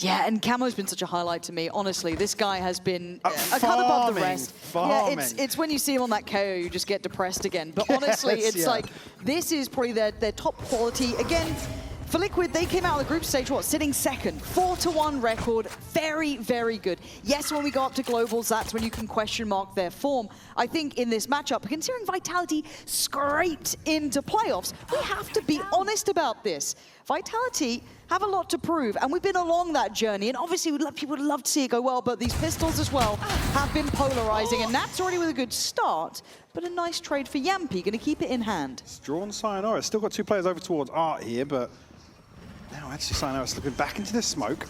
Yeah, and Camo's been such a highlight to me. Honestly, this guy has been a cut above the rest. Yeah, it's when you see him on that KO, you just get depressed again. But honestly, it's like, this is probably their top quality. Again, for Liquid, they came out of the group stage, sitting second. 4-1 record, very, very good. Yes, when we go up to globals, that's when you can question mark their form. I think in this matchup, considering Vitality scraped into playoffs, we have to be honest about this. Vitality have a lot to prove, and we've been along that journey, and obviously people would love to see it go well, but these pistols as well have been polarizing, and that's already with a good start, but a nice trade for Yampi, gonna keep it in hand. It's drawn Sayonara, still got two players over towards Art here, but now actually Sayonara slipping back into the smoke.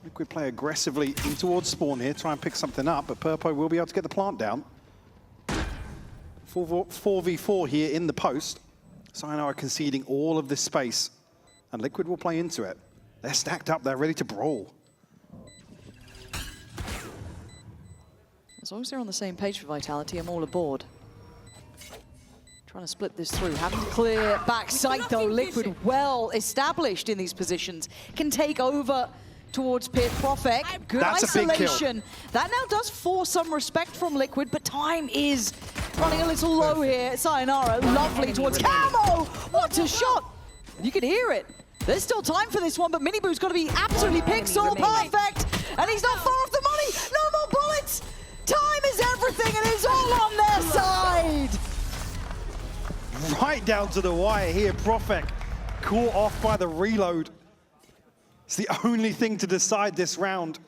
Liquid play aggressively in towards spawn here, try and pick something up, but Purpo will be able to get the plant down. 4v4 here in the post. Sayonara conceding all of this space, and Liquid will play into it. They're stacked up, they're ready to brawl. As long as they're on the same page for Vitality, I'm all aboard. Trying to split this through, having to clear backside though. Liquid well established in these positions, can take over towards Pit. Profek, good That's isolation. That now does force some respect from Liquid, but time is running a little low here. Sayonara, lovely towards Camo. What a shot! You can hear it. There's still time for this one, but Miniboo's got to be absolutely pixel perfect, and he's not far off the money. No more bullets. Time is everything, and it's all on their side. Right down to the wire here, Profek caught off by the reload. It's the only thing to decide this round.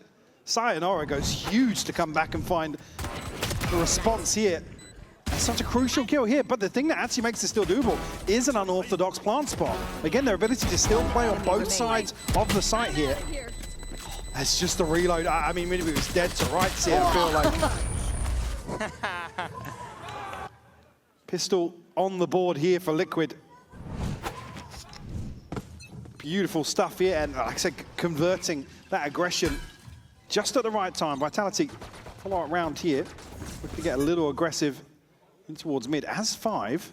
Sayonara goes huge to come back and find the response here. It's such a crucial kill here, but the thing that actually makes it still doable is an unorthodox plant spot. Again, their ability to still play on both sides of the site here. It's just the reload. I mean, Miniboo was dead to rights here, I feel like. Pistol on the board here for Liquid. Beautiful stuff here, and like I said, converting that aggression just at the right time. Vitality follow it round here. We can get a little aggressive in towards mid. As 5,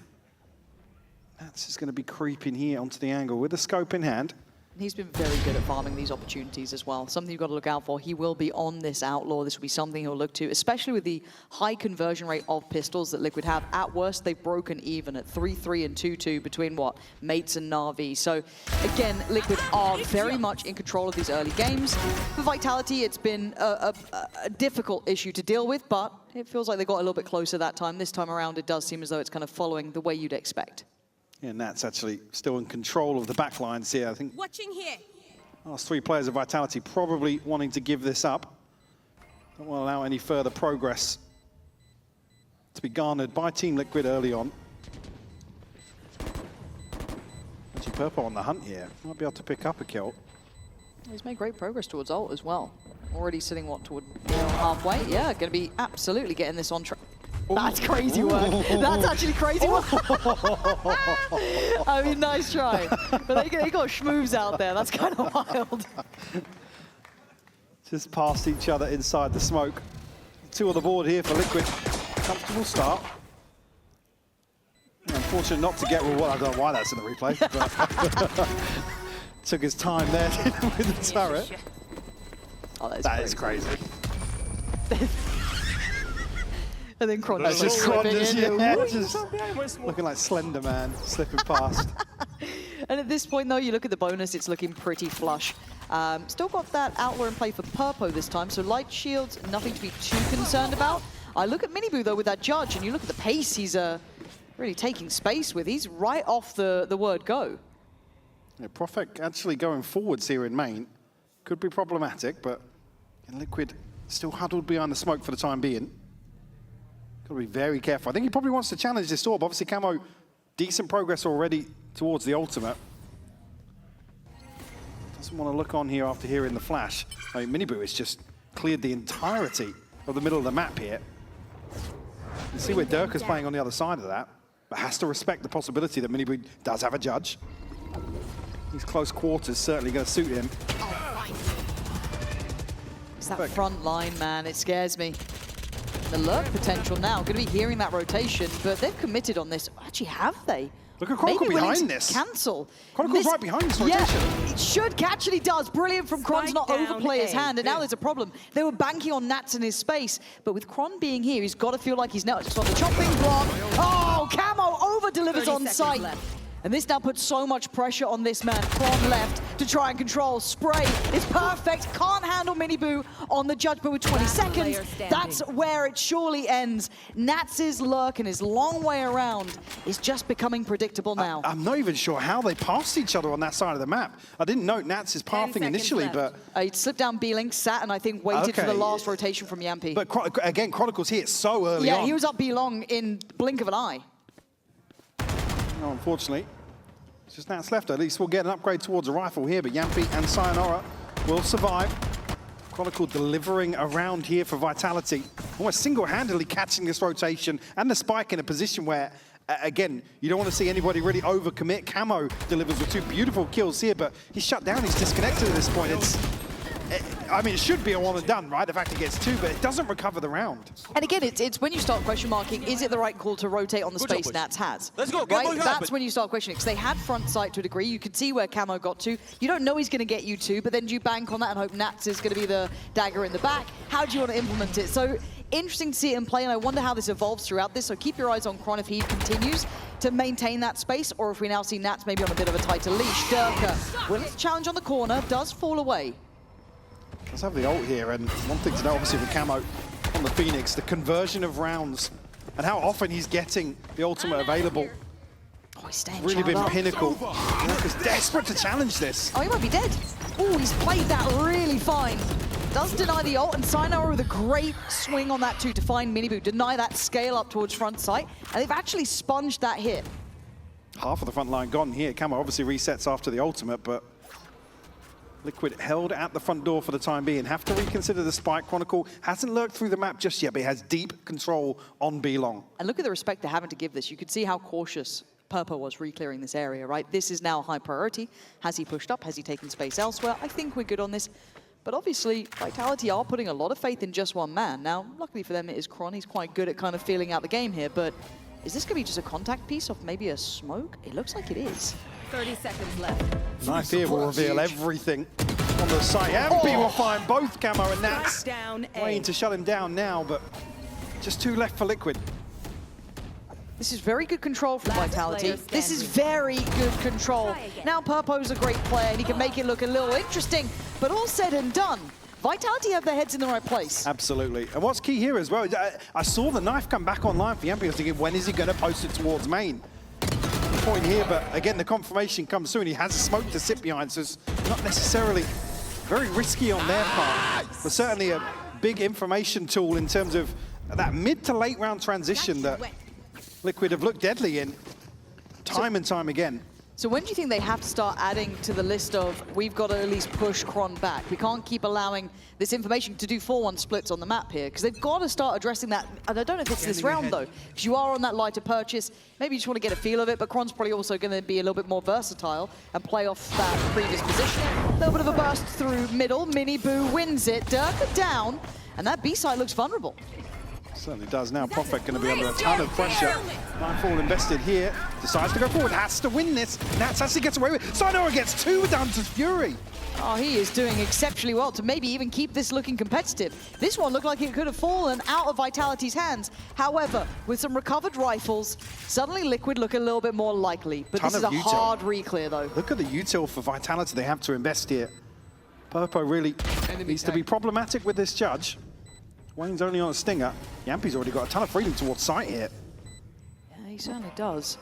that's just going to be creeping here onto the angle with the scope in hand. He's been very good at farming these opportunities as well. Something you've got to look out for. He will be on this Outlaw. This will be something he'll look to, especially with the high conversion rate of pistols that Liquid have. At worst, they've broken even at 3-3 and 2-2 between Mates and Na'Vi. So again, Liquid are very much in control of these early games. For Vitality, it's been a difficult issue to deal with, but it feels like they got a little bit closer that time. This time around, it does seem as though it's kind of following the way you'd expect. Yeah, and that's actually still in control of the backlines here. I think watching here. Last 3 players of Vitality probably wanting to give this up. Don't want to allow any further progress to be garnered by Team Liquid early on. Actually, Purple on the hunt here. Might be able to pick up a kill. He's made great progress towards ult as well. Already sitting, toward halfway? Yeah, going to be absolutely getting this on track. That's crazy work. That's actually crazy work. I mean, nice try. But they got schmooves out there. That's kind of wild. Just past each other inside the smoke. 2 on the board here for Liquid. Comfortable start. Yeah, unfortunate not to get, well, I don't know why that's in the replay. But took his time there with the turret. Oh, that is crazy. And then Chronos just Chronos, just looking like Slender Man, slipping past. And at this point, though, you look at the bonus, it's looking pretty flush. Still got that Outlaw in play for Purpo this time, so light shields, nothing to be too concerned about. I look at Miniboo, though, with that judge, and you look at the pace he's really taking space with. He's right off the word go. Yeah, Profek actually going forwards here in main could be problematic, but Liquid still huddled behind the smoke for the time being. Got to be very careful. I think he probably wants to challenge this orb. Obviously, Camo, decent progress already towards the ultimate. Doesn't want to look on here after hearing the flash. I mean, Miniboo has just cleared the entirety of the middle of the map here. You see where Dirk is playing on the other side of that, but has to respect the possibility that Miniboo does have a judge. These close quarters certainly going to suit him. It's that front line, man. It scares me. The lurk potential now, going to be hearing that rotation, but they've committed on this. Actually, have they? Look at Chronicle maybe behind this. Cancel. Chronicle's right behind this rotation. Yeah, it should catch, and he does. Brilliant from Kron to not overplay his hand, and now there's a problem. They were banking on Nats in his space, but with Kron being here, he's got to feel like he's now just on the chopping block. Oh, Camo over-delivers on sight. And this now puts so much pressure on this man, Kron left, to try and control. Spray is perfect, can't handle Miniboo on the judge, but with 20 seconds, that's where it surely ends. Nats' lurk and his long way around is just becoming predictable now. I'm not even sure how they passed each other on that side of the map. I didn't note Nats' pathing initially, but... he slipped down B-Link, sat, and I think waited for the last rotation from Yampi. But again, Chronicle's hit so early on. Yeah, he was up B-Long in blink of an eye. No, unfortunately, it's just Nats left. At least we'll get an upgrade towards a rifle here, but Yampi and Sayonara will survive. Chronicle delivering around here for Vitality. Almost single-handedly catching this rotation and the spike in a position where, again, you don't want to see anybody really overcommit. Camo delivers with 2 beautiful kills here, but he's shut down, he's disconnected at this point. I mean, it should be a one and done, right? The fact he gets 2, but it doesn't recover the round. And again, it's when you start question marking, is it the right call to rotate on the space Nats has? Let's go, right? That's when you start questioning, because they had front sight to a degree. You could see where Camo got to. You don't know he's going to get you 2, but then do you bank on that and hope Nats is going to be the dagger in the back? How do you want to implement it? So interesting to see it in play, and I wonder how this evolves throughout this. So keep your eyes on Kron if he continues to maintain that space, or if we now see Nats maybe on a bit of a tighter leash. Durka will challenge on the corner, does fall away. Let's have the ult here, and one thing to know, obviously, with Camo on the Phoenix, the conversion of rounds and how often he's getting the ultimate available. Oh, he's staying really been up. pinnacle. He's desperate to challenge this. Oh, he might be dead. Oh, he's played that really fine. Does deny the ult, and Sayonara with a great swing on that too to find Miniboo, deny that scale up towards front sight, and they've actually sponged that hit. Half of the front line gone here. Camo obviously resets after the ultimate, but Liquid held at the front door for the time being. Have to reconsider the spike. Chronicle hasn't lurked through the map just yet, but he has deep control on B-Long. And look at the respect they're having to give this. You could see how cautious Purpo was re-clearing this area, right? This is now high priority. Has he pushed up? Has he taken space elsewhere? I think we're good on this. But obviously, Vitality are putting a lot of faith in just one man. Now, luckily for them, it is Kron. He's quite good at kind of feeling out the game here, but is this going to be just a contact piece of maybe a smoke? It looks like it is. 30 seconds left. Knife here will reveal everything on the site. Yampi will find both Camo and Nats. Waiting to shut him down now, but just 2 left for Liquid. This is very good control from Vitality. This is very good control. Now Purpo's a great player and he can make it look a little interesting, but all said and done, Vitality have their heads in the right place. Absolutely. And what's key here as well, I saw the knife come back online for Yampi. I was thinking, when is he going to post it towards main? Point here, but again, the confirmation comes soon. He has smoke to sit behind, so it's not necessarily very risky on their part, but certainly a big information tool in terms of that mid to late round transition that Liquid have looked deadly in time and time again. So when do you think they have to start adding to the list of, we've got to at least push Kron back? We can't keep allowing this information to do 4-1 splits on the map here, because they've got to start addressing that. And I don't know if it's this round, though, because you are on that lighter purchase. Maybe you just want to get a feel of it, but Kron's probably also going to be a little bit more versatile and play off that previous position. A little bit of a burst through middle. Miniboo wins it. Durka down, and that B side looks vulnerable. Certainly does now. Prophet going to be under a ton of pressure. Nightfall invested here. Decides to go forward. Has to win this. Nats actually gets away with it. Sayonara gets 2 down to Fury. Oh, he is doing exceptionally well to maybe even keep this looking competitive. This one looked like it could have fallen out of Vitality's hands. However, with some recovered rifles, suddenly Liquid look a little bit more likely. But this is a hard re-clear, though. Look at the util for Vitality they have to invest here. Purpo really needs to be problematic with this judge. Wayne's only on a stinger. Yampi's already got a ton of freedom towards sight here. Yeah, he certainly does.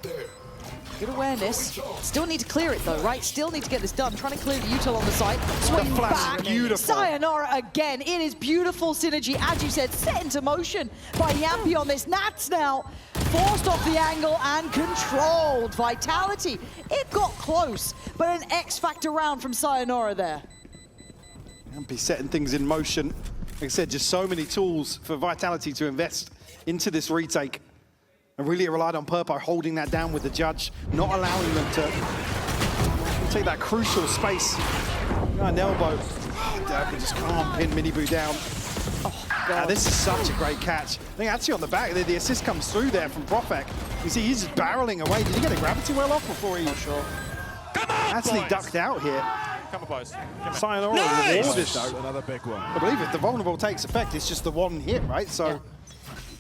Good awareness. Still need to clear it though, right? Still need to get this done. Trying to clear the util on the side. Swing back. Beautiful. Sayonara again. It is beautiful synergy, as you said, set into motion by Yampi on this. Nats now forced off the angle and controlled. Vitality. It got close, but an X-Factor round from Sayonara there. Yampi setting things in motion. Like I said, just so many tools for Vitality to invest into this retake. And really relied on Purpo holding that down with the judge, not allowing them to take that crucial space. Behind elbow. Oh, Durka just can't pin Miniboo down. Oh, God. This is such a great catch. I think actually on the back, the assist comes through there from Profek. You see, he's just barreling away. Did he get a gravity well off before he actually ducked out here? Come on, boys. Sayonara rewarded, though. Another big one. I believe if the vulnerable takes effect, it's just the one hit, right? So. Yeah.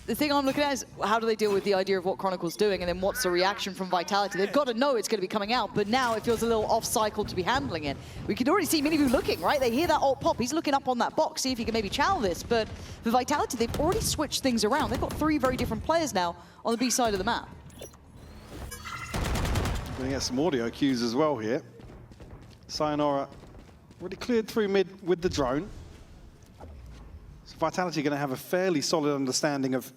The thing I'm looking at is how do they deal with the idea of what Chronicle's doing, and then what's the reaction from Vitality? They've got to know it's going to be coming out, but now it feels a little off-cycle to be handling it. We can already see Miniboo looking, right? They hear that ult pop. He's looking up on that box, see if he can maybe chow this. But for Vitality, they've already switched things around. They've got 3 very different players now on the B side of the map. We're going to get some audio cues as well here. Sayonara already cleared through mid with the drone. So Vitality going to have a fairly solid understanding of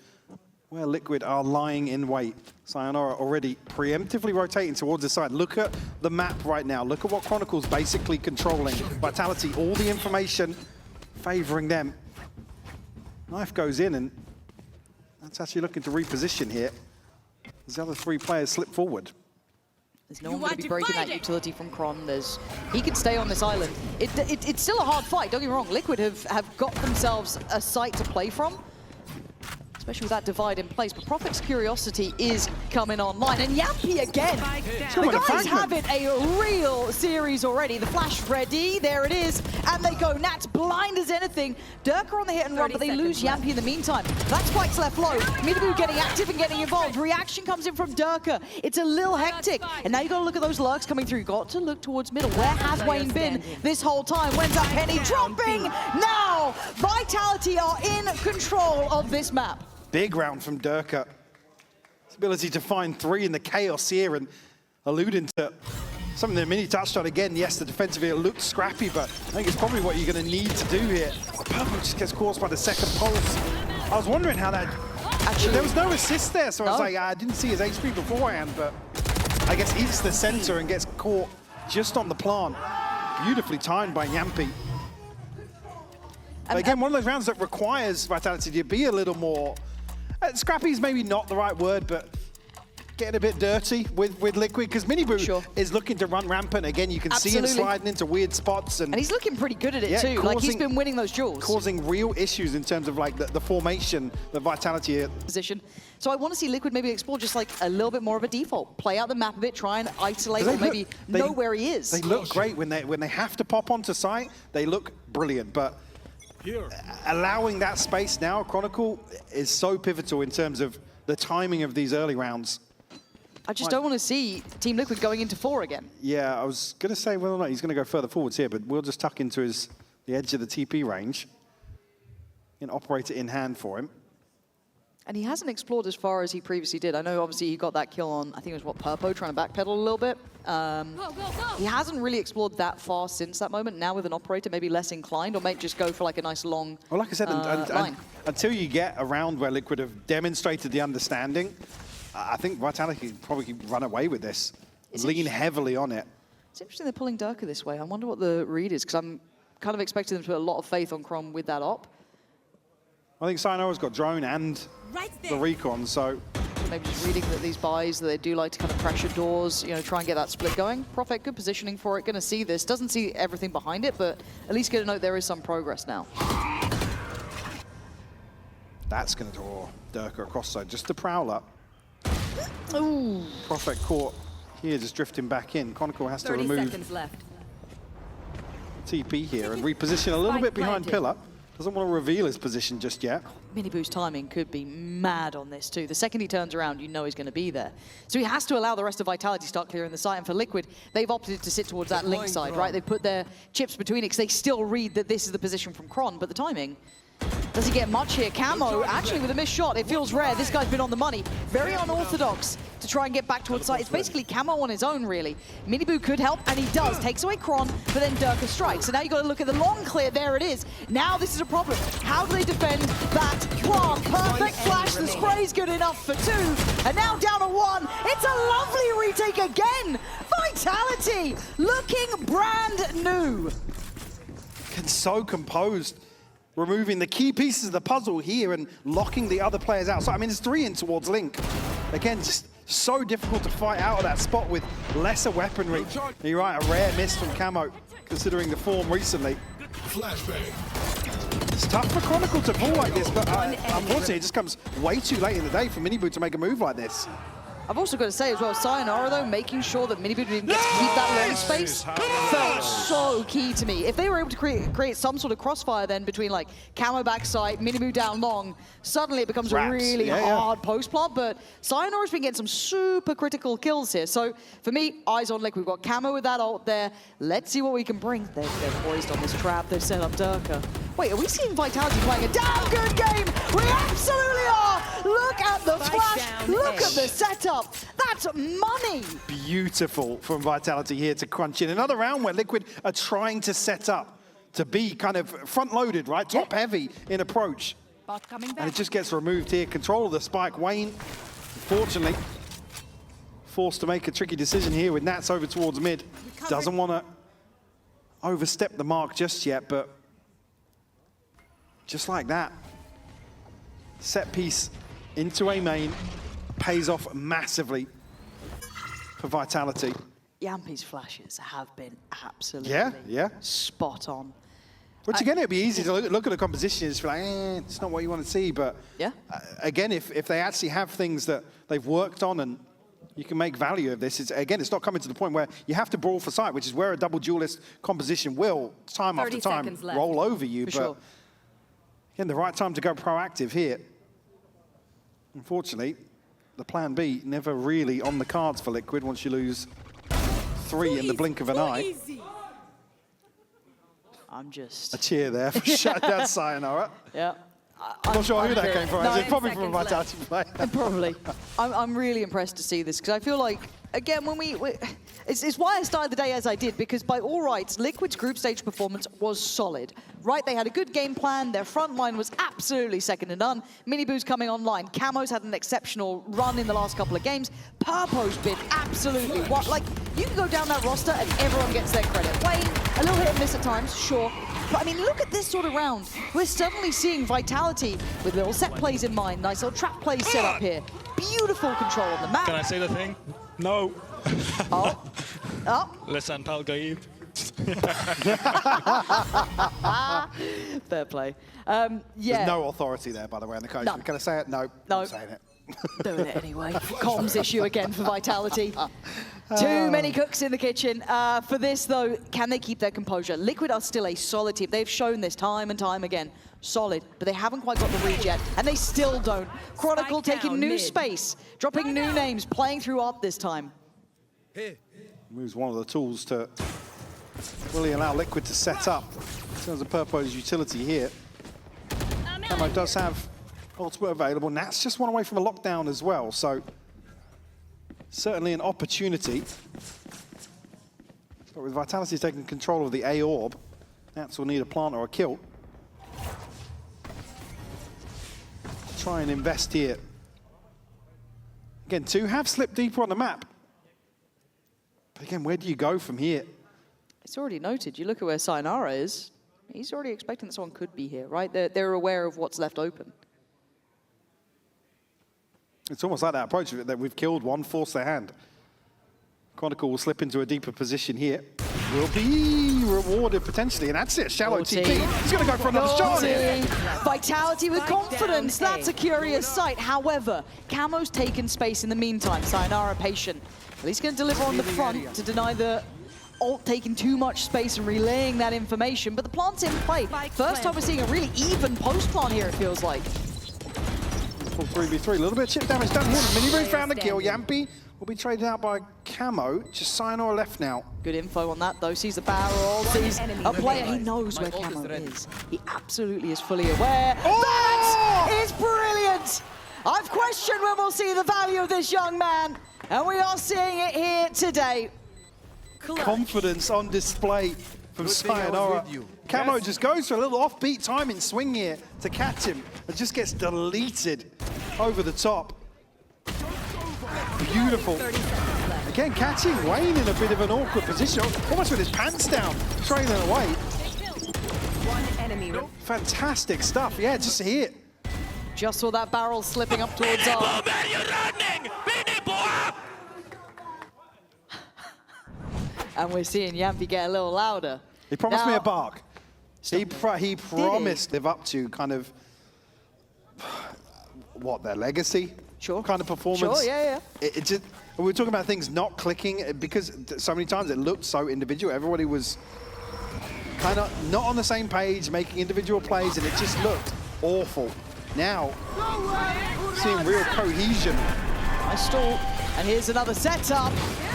where Liquid are lying in wait. Sayonara already preemptively rotating towards the side. Look at the map right now. Look at what Chronicle's basically controlling. Vitality, all the information favoring them. Knife goes in, and that's actually looking to reposition here. As the other 3 players slip forward. There's no one going to be breaking that utility from Kron. He could stay on this island. It's still a hard fight, don't get me wrong. Liquid have got themselves a site to play from, especially with that divide in place. But Prophet's Curiosity is coming online. And Yampy again. The guys have it a real series already. The flash ready, there it is. And they go. Nat's blind as anything. Durka on the hit and run, but they lose Yampy in the meantime. That spike's left low. Miniboo getting active and getting involved. Reaction comes in from Durka. It's a little hectic. And now you got to look at those lurks coming through. Got to look towards middle. Where has Wayne been this whole time? When's that penny dropping? Now, Vitality are in control of this map. Big round from Durka. His ability to find 3 in the chaos here, and alluding to something that Mini touched on again. Yes, the defensively it looked scrappy, but I think it's probably what you're going to need to do here. Purple just gets caused by the second pulse. I was wondering how that... Actually, there was no assist there, so I was like, I didn't see his HP beforehand, but I guess eats the center and gets caught just on the plant. Beautifully timed by Yampy. But again, one of those rounds that requires Vitality to be a little more... scrappy is maybe not the right word, but getting a bit dirty with Liquid, because Miniboo is looking to run rampant. Again, you can see him sliding into weird spots. And he's looking pretty good at it too. Like, he's been winning those duels. Causing real issues in terms of like the formation that Vitality position. So I want to see Liquid maybe explore just like a little bit more of a default. Play out the map a bit, try and isolate or maybe know where he is. They look great when they have to pop onto site. They look brilliant, but allowing that space now, Chronicle is so pivotal in terms of the timing of these early rounds. I just don't want to see Team Liquid going into 4 again. Yeah, I was going to say whether or not he's going to go further forwards here, but we'll just tuck into the edge of the TP range and operate it in hand for him. And he hasn't explored as far as he previously did. I know, obviously, he got that kill on, I think it was, what, Purpo, trying to backpedal a little bit. He hasn't really explored that far since that moment. Now with an operator, maybe less inclined, or maybe just go for like a nice long Well, like I said, line. Until you get around where Liquid have demonstrated the understanding, I think Vitality can probably run away with this. Lean heavily on it. It's interesting they're pulling Durka this way. I wonder what the read is, because I'm kind of expecting them to put a lot of faith on Crom with that op. I think Sayonara's got drone and the recon, so... Maybe just reading that these buys, that they do like to kind of pressure doors, you know, try and get that split going. Prophet, good positioning for it, going to see this. Doesn't see everything behind it, but at least get to note there is some progress now. That's going to draw Durka across side, just to prowl up. Ooh. Prophet caught here, just drifting back in. Chronicle has to remove TP here and reposition a little bit behind pillar. Doesn't want to reveal his position just yet. Miniboo's timing could be mad on this too. The second he turns around, you know he's going to be there. So he has to allow the rest of Vitality to start clearing the site. And for Liquid, they've opted to sit towards that link side, right? They put their chips between it because they still read that this is the position from Kron, but the timing... Does he get much here? Camo, actually with a missed shot, it feels rare. This guy's been on the money. Very unorthodox to try and get back towards site. It's basically Camo on his own, really. Miniboo could help, and he does. Takes away Kron, but then Durka strikes. So now you got to look at the long clear. There it is. Now this is a problem. How do they defend that plant? Perfect flash. The spray's good enough for 2. And now down to 1. It's a lovely retake again. Vitality looking brand new. And so composed. Removing the key pieces of the puzzle here and locking the other players out. So, I mean, it's 3 in towards Link. Again, just so difficult to fight out of that spot with lesser weaponry. You're right, a rare miss from Camo, considering the form recently. It's tough for Chronicle to pull like this, but unfortunately, it just comes way too late in the day for Miniboo to make a move like this. I've also got to say as well, Sayonara though, making sure that Miniboot didn't get to keep that lane space felt so key to me. If they were able to create some sort of crossfire then between like Camo backside, Miniboot down long, suddenly it becomes a really hard post plant. But Sayonara's been getting some super critical kills here. So for me, eyes on Liquid. We've got Camo with that ult there. Let's see what we can bring. They're poised on this trap. They've set up Durka. Wait, are we seeing Vitality playing a damn good game? We absolutely are! Look at the flash! Look at the setup! That's money! Beautiful from Vitality here to crunch in. Another round where Liquid are trying to set up to be kind of front-loaded, right? Top-heavy in approach. And it just gets removed here. Control of the spike. Wayne, unfortunately, forced to make a tricky decision here with Nats over towards mid. Doesn't want to overstep the mark just yet, but just like that, set piece into a main pays off massively for Vitality. Yampi's flashes have been absolutely spot on. Which again, it'd be easy to look at the composition and just be like, it's not what you want to see. But again, if they actually have things that they've worked on and you can make value of this, it's not coming to the point where you have to brawl for sight, which is where a double duelist composition will, time after time, roll over you. But again, the right time to go proactive here. Unfortunately, the plan B never really on the cards for Liquid once you lose 3 in the blink of an eye. I'm just... A cheer there for shutting down Sayonara. Yeah. I'm not sure who that came from. It's probably from a Vitality player. Probably. I'm really impressed to see this because I feel like, again, when it's why I started the day as I did, because by all rights, Liquid's group stage performance was solid. Right, they had a good game plan. Their front line was absolutely second to none. Miniboot's coming online. Camo's had an exceptional run in the last couple of games. Purpo's been absolutely like you can go down that roster and everyone gets their credit. Wayne, a little hit and miss at times, sure. But I mean, look at this sort of round. We're suddenly seeing Vitality with little set plays in mind. Nice little trap plays set up here. Beautiful control on the map. Can I say the thing? No. Listen, Pal Gaib. Fair play. There's no authority there, by the way, in the coach. None. Can I say it? No. I'm saying it. Doing it anyway. Comms issue again for Vitality. Too many cooks in the kitchen. For this, though, can they keep their composure? Liquid are still a solid team. They've shown this time and time again. Solid, but they haven't quite got the read yet, and they still don't. Chronicle taking new space, dropping new names, playing through ARP this time. Moves one of the tools to really allow Liquid to set up in terms of Purpo's utility here. Camo does have ultimate available. Nats just one away from a lockdown as well, so certainly an opportunity. But with Vitality taking control of the A orb, Nats will need a plant or a kill. Try and invest here. Again, 2 have slipped deeper on the map. But again, where do you go from here? It's already noted. You look at where Sayonara is. He's already expecting that someone could be here, right? They're aware of what's left open. It's almost like that approach of it, that we've killed one, force their hand. Chronicle will slip into a deeper position here. Will be rewarded potentially, and that's it. Shallow TP. He's going to go for another shot here. Vitality with confidence. That's a curious sight. However, Camo's taken space in the meantime. Sayonara patient. But he's going to deliver on the front to deny the ult taking too much space and relaying that information. But the plant's in play. First time we're seeing a really even post plant here, it feels like. Full 3v3. A little bit of chip damage done here. Miniboot found the kill. Yampi will be traded out by Camo. Just Sayonara left now. Good info on that, though. Sees the barrel, sees a player. He knows where Camo is. He absolutely is fully aware. That is brilliant! I've questioned when we'll see the value of this young man, and we are seeing it here today. Confidence on display from Sayonara. Camo just goes for a little offbeat timing swing here to catch him. It just gets deleted over the top. Beautiful. Again, catching Wayne in a bit of an awkward position, almost with his pants down, trailing away. Fantastic stuff, yeah, just a hit. Just saw that barrel slipping up towards our... And we're seeing Yampi get a little louder. He promised me a bark. He promised live up to kind of, what, their legacy? kind of performance. Sure, yeah. It just, we were talking about things not clicking because so many times it looked so individual. Everybody was kind of not on the same page, making individual plays, and it just looked awful. Now, seeing real cohesion. Nice stall. And here's another setup.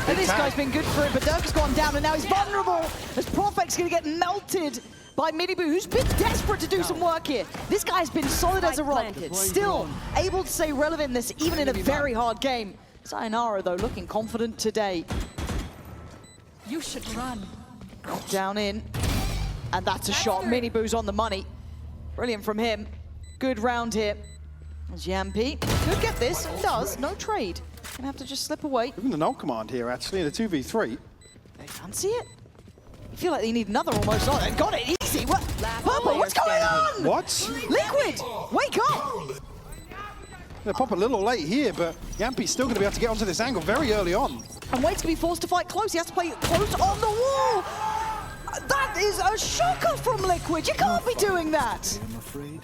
And this guy's been good for it, but Dirk has gone down, and now he's vulnerable as Profec's going to get melted by Minibu, who's been desperate to do some work here. This guy's been solid as a rock, still able to stay relevant in this, even in a very hard game. Sayonara, though, looking confident today. You should run. Down in, and that's a shot. Minibu's on the money. Brilliant from him. Good round here. As Yampi could get this, does, no trade. Gonna have to just slip away. Even the null command here, actually, in a 2v3. They fancy it? I feel like they need another almost. Oh, they got it easy. What? Purple, what's going on? What? Liquid, wake up! They pop a little late here, but Yampi's still going to be able to get onto this angle very early on. And Wade's going to be forced to fight close. He has to play close on the wall. That is a shocker from Liquid. You can't be doing that. I'm afraid.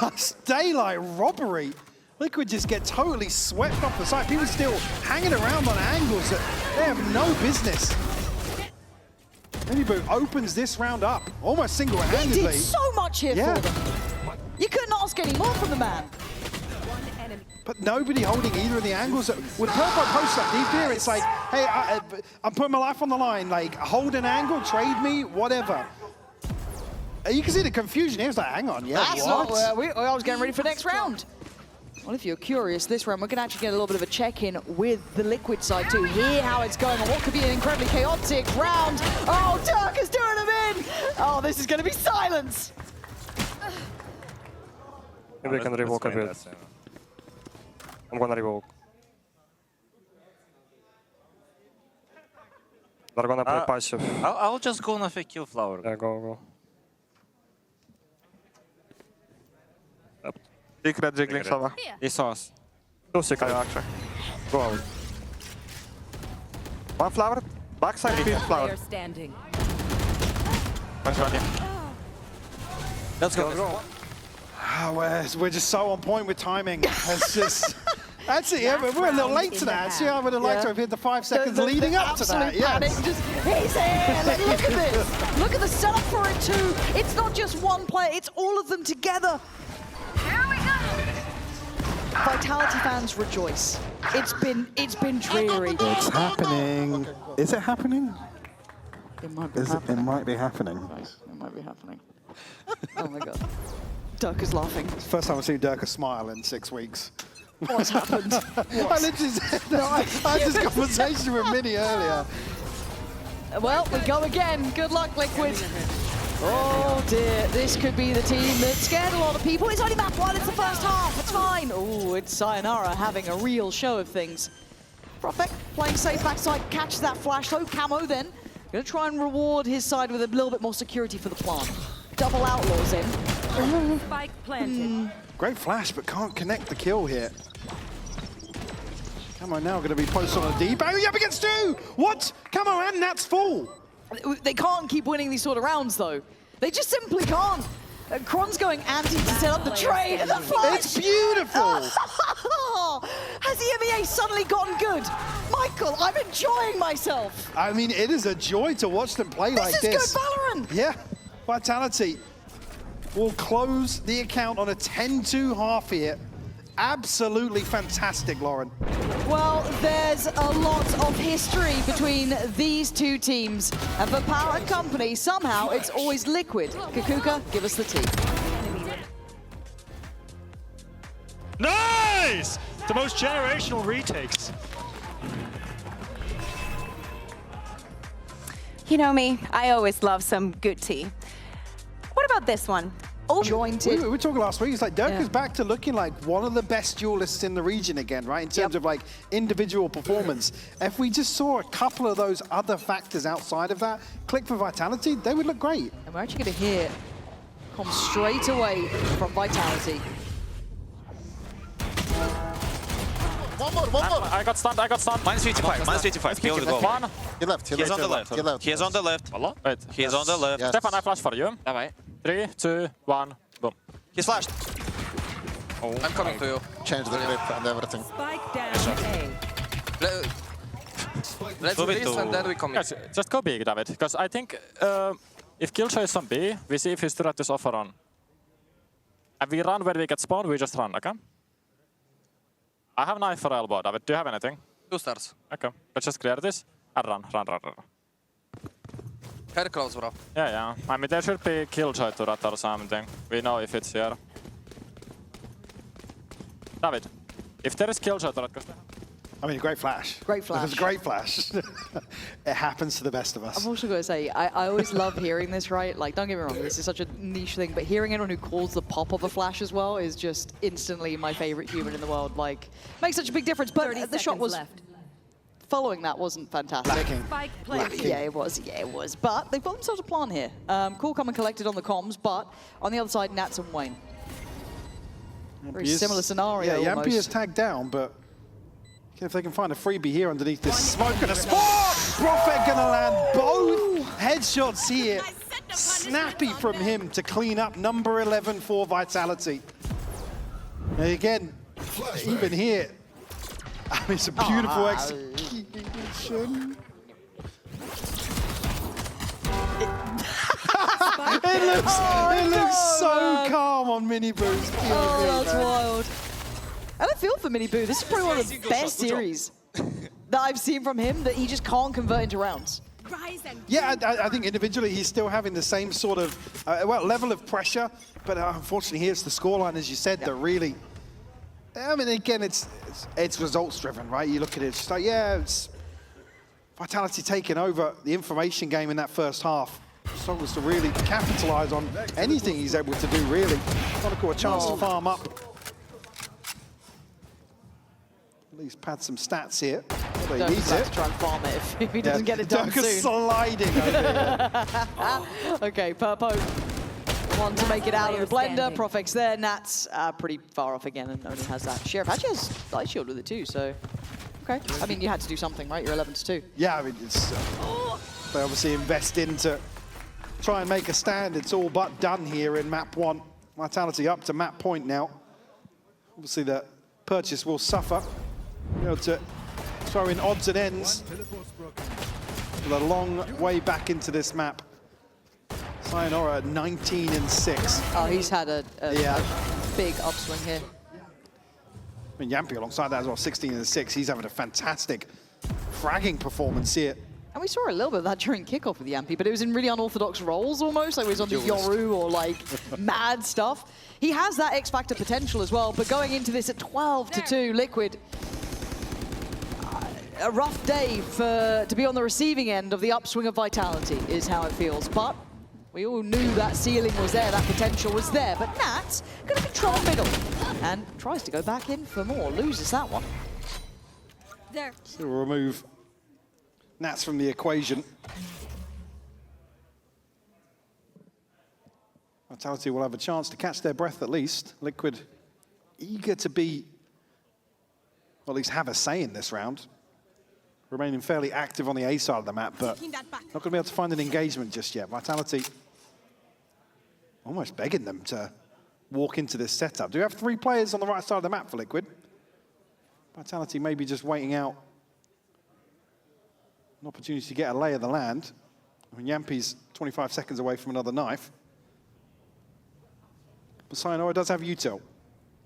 It's daylight robbery. Liquid just get totally swept off the side. People still hanging around on angles that they have no business. Minibu opens this round up almost single-handedly. He did so much here for them. You couldn't ask any more from the man. But nobody holding either of the angles. When Purple posts up deep here, it's like, hey, I'm putting my life on the line. Like, hold an angle, trade me, whatever. You can see the confusion here. It's like, hang on, yeah, That's not where I was getting ready for next round. Well, if you're curious, this round, we're going to actually get a little bit of a check-in with the Liquid side, too. Hear how it's going on what could be an incredibly chaotic round. Oh, Dirk is doing him in! Oh, this is going to be silence! Maybe I can revoke a bit. I'm gonna revoke. They're gonna play passive. I'll just go on a kill flower. Yeah, go. Big red jiggling Sava. He saw us. Two second actually. Go out. One flower. Backside, feed flower. Standing. Nice one, Let's go. We're just so on point with timing. It's just... Actually, yeah, we're a little late to that. Actually, I would have liked to have hit the 5 seconds leading up to that. Panic, Yes. just, he's here! Like, look at this! Look at the setup for it too! It's not just one player, it's all of them together! Here we go! Vitality fans rejoice. It's been dreary. It's happening. Is it happening? It might be happening. It might be happening. It might be happening. Oh my god. Dirk is laughing. It's the first time I've seen Dirk smile in 6 weeks. What's happened? I literally said, I had this conversation with Minnie earlier. Well, we go again. Good luck, Liquid. Oh dear, this could be the team that scared a lot of people. It's only map 1, it's the first half, it's fine. Oh, it's Sayonara having a real show of things. Prophet playing safe backside, catches that flash though. Camo then, gonna try and reward his side with a little bit more security for the plant. Double outlaws in. Spike planted. Great flash, but can't connect the kill here. Camo now going to be posted on a deep. Oh, up against 2! What? Camo and Nat's full. They can't keep winning these sort of rounds though. They just simply can't. Kron's going anti to set up the trade and the flash. It's beautiful. Has EMEA suddenly gotten good? Michael, I'm enjoying myself. I mean, it is a joy to watch them play like this. This is good Valorant. Yeah, Vitality will close the account on a 10-2 half here. Absolutely fantastic, Lauren. Well, there's a lot of history between these two teams. And for Power and Company, somehow it's always Liquid. Kakuka, give us the tea. Nice! The most generational retakes. You know me, I always love some good tea. What about this one? Oh, jointed. We were talking last week, it's like Dirk is back to looking like one of the best duelists in the region again, right? In terms of like individual performance. If we just saw a couple of those other factors outside of that, click for Vitality, they would look great. And we're actually going to hear come straight away from Vitality. One more. I got stunned. Minus 55, minus 55. Kill the goal. One. He left. He's on the left. He's on the left. Wait. He's on the left. Yes. Stefan, I flash for you. Давай. 3, 2, 1, boom. He's flashed. I'm coming to you. Change the grip and everything. Spike down A. Let's do this and then we commit. Guys, just go big, David, because I think if Killjoy is on B, we see if his turret is off or on. And we run where we get spawned, we just run, okay? I have knife for elbow, David. Do you have anything? 2 stars. Okay, let's just clear this and run. Head close, bro. Yeah. I mean, there should be Killjoy turret or something. We know if it's here. David, if there is Killjoy turret, I mean, great flash. Great flash. It was a great flash. It happens to the best of us. I've also got to say, I always love hearing this, right? Like, don't get me wrong, this is such a niche thing, but hearing anyone who calls the pop of a flash as well is just instantly my favorite human in the world. Like, makes such a big difference. But the shot was left. following that wasn't fantastic. Lacking. Spike planted. Yeah, it was. But they've got themselves a plan here. Cool come and collected on the comms, but on the other side, Nats and Wayne. Very similar scenario. Yeah, Yampy almost. is tagged down, but if they can find a freebie here underneath this smoke and a spot, Prophet gonna land both headshots here. Snappy from him to clean up number 11 for Vitality. And again, even here, I mean, it's a beautiful execution. It looks so calm on Mini Boo's POV. Oh, that's man. wild. And I feel for Mini Boo. This is probably one of the best series that I've seen from him that he just can't convert into rounds. Yeah, I think individually he's still having the same sort of level of pressure, but unfortunately here's the scoreline, as you said, that really. I mean, again, it's results driven, right? You look at it, it's just like, yeah, it's Vitality taking over the information game in that first half. Struggles to really capitalize on anything he's able to do, really. Monaco a chance to farm up. At least pad some stats here. Well, he needs it. To try and farm it if he doesn't get it done Durka's soon. sliding over here. Okay, Purpo one to make it out of the blender. Standing. Profex there. Nats pretty far off again and only has that. Sheriff actually has Light Shield with it too, so okay. I mean, you had to do something, right? You're 11-2. Yeah, I mean, it's, they obviously invest into try and make a stand. It's all but done here in map 1. Vitality up to map point now. Obviously, the purchase will suffer. Be able to throw in odds and ends. With a long way back into this map. Sayonara 19-6. Oh, he's had a big upswing here. I mean, Yampy alongside that as well, 16-6. He's having a fantastic fragging performance here. And we saw a little bit of that during kickoff with Yampy, but it was in really unorthodox roles almost, like he was on the Yoru or like mad stuff. He has that X-Factor potential as well, but going into this at 12-2, Liquid, a rough day to be on the receiving end of the upswing of Vitality is how it feels. But we all knew that ceiling was there, that potential was there. But Nats going to control middle and tries to go back in for more, loses that one. There. So we'll remove Nats from the equation. Vitality will have a chance to catch their breath at least. Liquid eager to be, or at least have a say in this round. Remaining fairly active on the A side of the map, but not going to be able to find an engagement just yet. Vitality almost begging them to walk into this setup. Do we have 3 players on the right side of the map for Liquid? Vitality maybe just waiting out an opportunity to get a lay of the land. I mean, Yampy's 25 seconds away from another knife. But Sayonara does have util.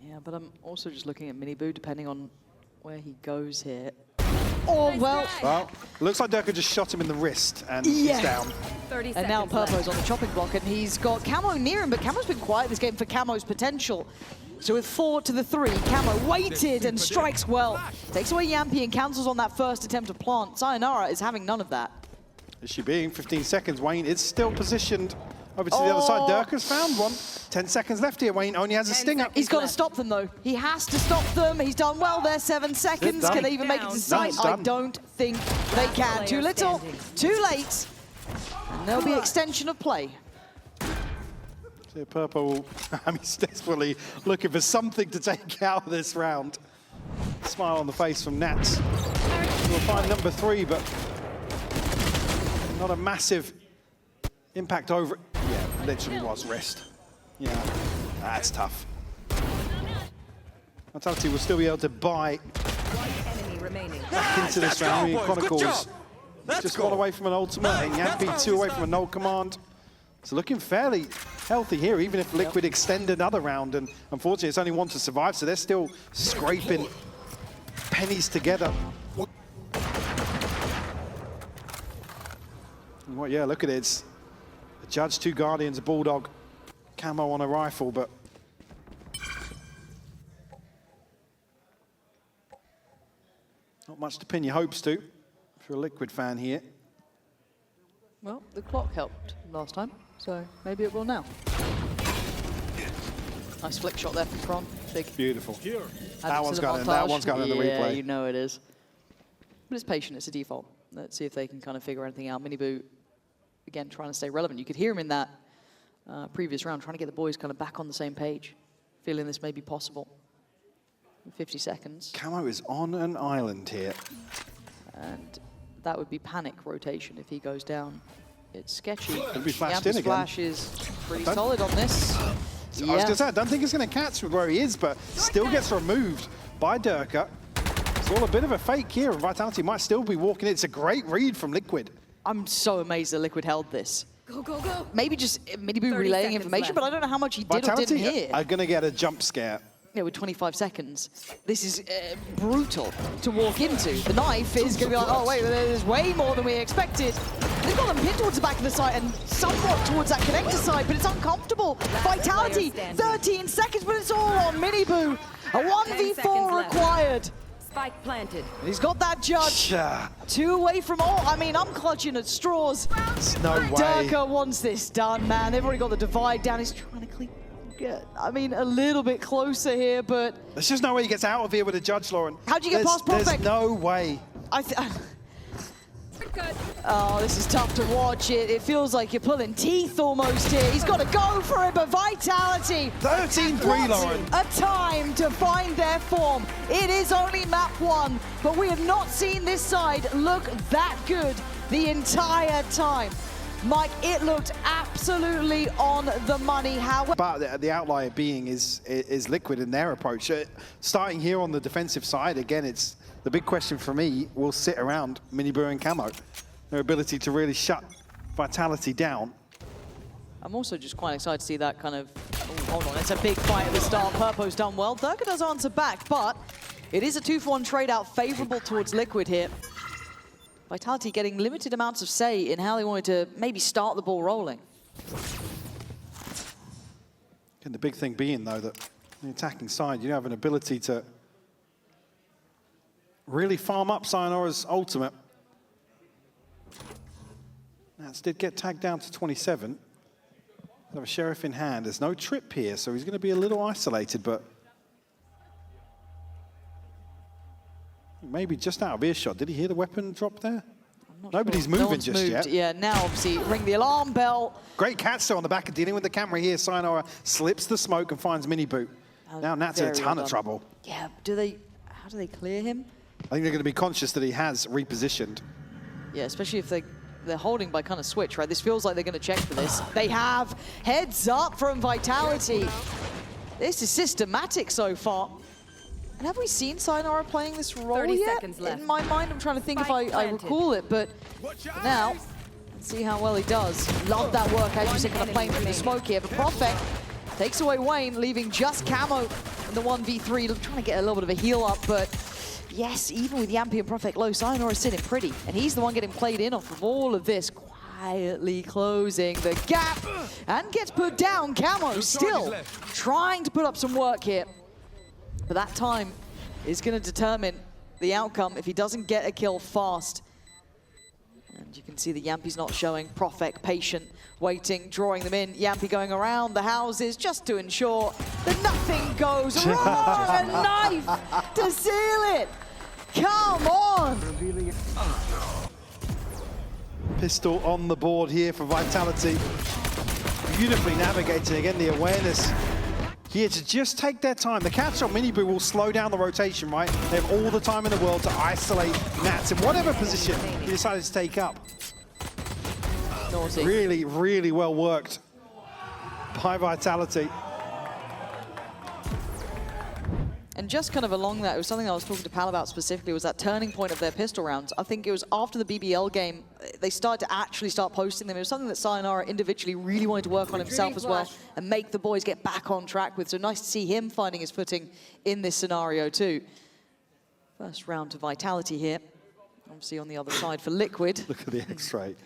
Yeah, but I'm also just looking at Mini Boo, depending on where he goes here. Oh, well, looks like Durka just shot him in the wrist and he's down. 30 and now seconds Purpo's left. on the chopping block, and he's got Camo near him, but Camo's been quiet this game for Camo's potential. So with 4 to the 3, Camo waited and strikes well. Takes away Yampy and cancels on that first attempt to plant. Sayonara is having none of that. Is she being 15 seconds? Wayne is still positioned over to the other side. Durka's found one. 10 seconds left here. Wayne only has a stinger. He's got to stop them, though. He has to stop them. He's done well there. 7 seconds. Can they even make it to sight? I don't think they can. Too little, too late. And there'll be extension of play. So Purple, I mean, he's desperately looking for something to take out of this round. Smile on the face from Nats. We'll find number 3, but not a massive impact over it. Yeah, literally was wrist. Yeah, that's tough. Vitality will still be able to buy One enemy remaining. back into this round. Chronicles just one away from an ultimate, and Yampi 2 away from a null command. So looking fairly healthy here, even if Liquid extend another round, and unfortunately it's only one to survive, so they're still scraping pennies together. Well, yeah, look at it. It's a Judge, 2 Guardians, a Bulldog, camo on a rifle, but not much to pin your hopes to if you're a Liquid fan here. Well, the clock helped last time, so maybe it will now. Nice flick shot there from Kron. Big. Beautiful. Add That it one's to the got in. That montage. one's got in the Yeah, replay. you know it is. But it's patient. It's a default. Let's see if they can kind of figure anything out. Miniboo, again, trying to stay relevant. You could hear him in that previous round, trying to get the boys kind of back on the same page, feeling this may be possible. 50 seconds. Camo is on an island here. And that would be panic rotation if he goes down. It's sketchy. It'll be flashed in Yampi's again. flash is pretty solid on this. I was going to say, I don't think it's going to catch with where he is, but still gets removed by Durka. It's all a bit of a fake here, and Vitality might still be walking it. It's a great read from Liquid. I'm so amazed that Liquid held this. Go, go, go. Maybe just Miniboo 30 relaying seconds information, left. but I don't know how much he did or Vitality didn't hear. are going to get a jump scare. Yeah, with 25 seconds. This is brutal to walk into. The knife is going to be like, oh wait, there's way more than we expected. They've got them pinned towards the back of the site and somewhat towards that connector side, but it's uncomfortable. Vitality, 13 seconds, but it's all on Miniboo. A 1v4 required. Spike planted. He's got that Judge. 2 away from all. I mean, I'm clutching at straws. There's no way. Durka wants this done, man. They've already got the divide down. He's trying to clean. I mean, a little bit closer here, but... There's just no way he gets out of here with a Judge, Lauren. How'd you get past There's Perfect? no way. Oh, this is tough to watch. It feels like you're pulling teeth almost here. He's got to go for it, but Vitality. 13-3, Lauren. A time to find their form. It is only map 1, but we have not seen this side look that good the entire time. Mike, it looked absolutely on the money. However, But the outlier being is Liquid in their approach. Starting here on the defensive side, again, it's the big question for me will sit around Miniboo and Camo. Their ability to really shut Vitality down. I'm also just quite excited to see that kind of... Oh, hold on, it's a big fight at the start. Purpo's done well. Durka does answer back, but it is a 2-for-1 trade-out favorable towards Liquid here. Vitality getting limited amounts of say in how they wanted to maybe start the ball rolling. And the big thing being, though, that on the attacking side, you have an ability to really farm up Sayonara's ultimate. Nats did get tagged down to 27. They have a Sheriff in hand. There's no trip here, so he's going to be a little isolated, but maybe just out of earshot. Did he hear the weapon drop there? Nobody's sure. moving No one's just moved. yet. Yeah, now obviously ring the alarm bell. Great catch though on the back and dealing with the camera here. Sayonara slips the smoke and finds Miniboo. Now Nat's in a ton of trouble. Yeah, how do they clear him? I think they're going to be conscious that he has repositioned. Yeah, especially if they're holding by kind of switch, right? This feels like they're going to check for this. They have. Heads up from Vitality. This is systematic so far. And have we seen Sayonara playing this role 30 yet? seconds left. In my mind, I'm trying to think if I recall it, but for now, let's see how well he does. Love that work, as you said, kind of playing through the smoke here. But Prophet takes away Wayne, leaving just Camo in the 1v3, trying to get a little bit of a heal up, but yes, even with Yampi and Prophet low, Sayonara's sitting pretty, and he's the one getting played in off of all of this, quietly closing the gap, and gets put down. Camo still trying to put up some work here. But that time is going to determine the outcome if he doesn't get a kill fast. And you can see the Yampi's not showing. Prophet patient, waiting, drawing them in. Yampi going around the houses just to ensure that nothing goes wrong. A knife to seal it. Come on. Pistol on the board here for Vitality. Beautifully navigating again the awareness. Here to just take their time. The catch on Miniboo will slow down the rotation, right? They have all the time in the world to isolate Nats in whatever position he decided to take up. Naughty. Really, really well worked by Vitality. And just kind of along that, it was something I was talking to Pal about specifically, was that turning point of their pistol rounds. I think it was after the BBL game, they started to actually start posting them. It was something that Sayonara individually really wanted to work on himself as well and make the boys get back on track with. So nice to see him finding his footing in this scenario too. First round to Vitality here. Obviously on the other side for Liquid. Look at the X-ray.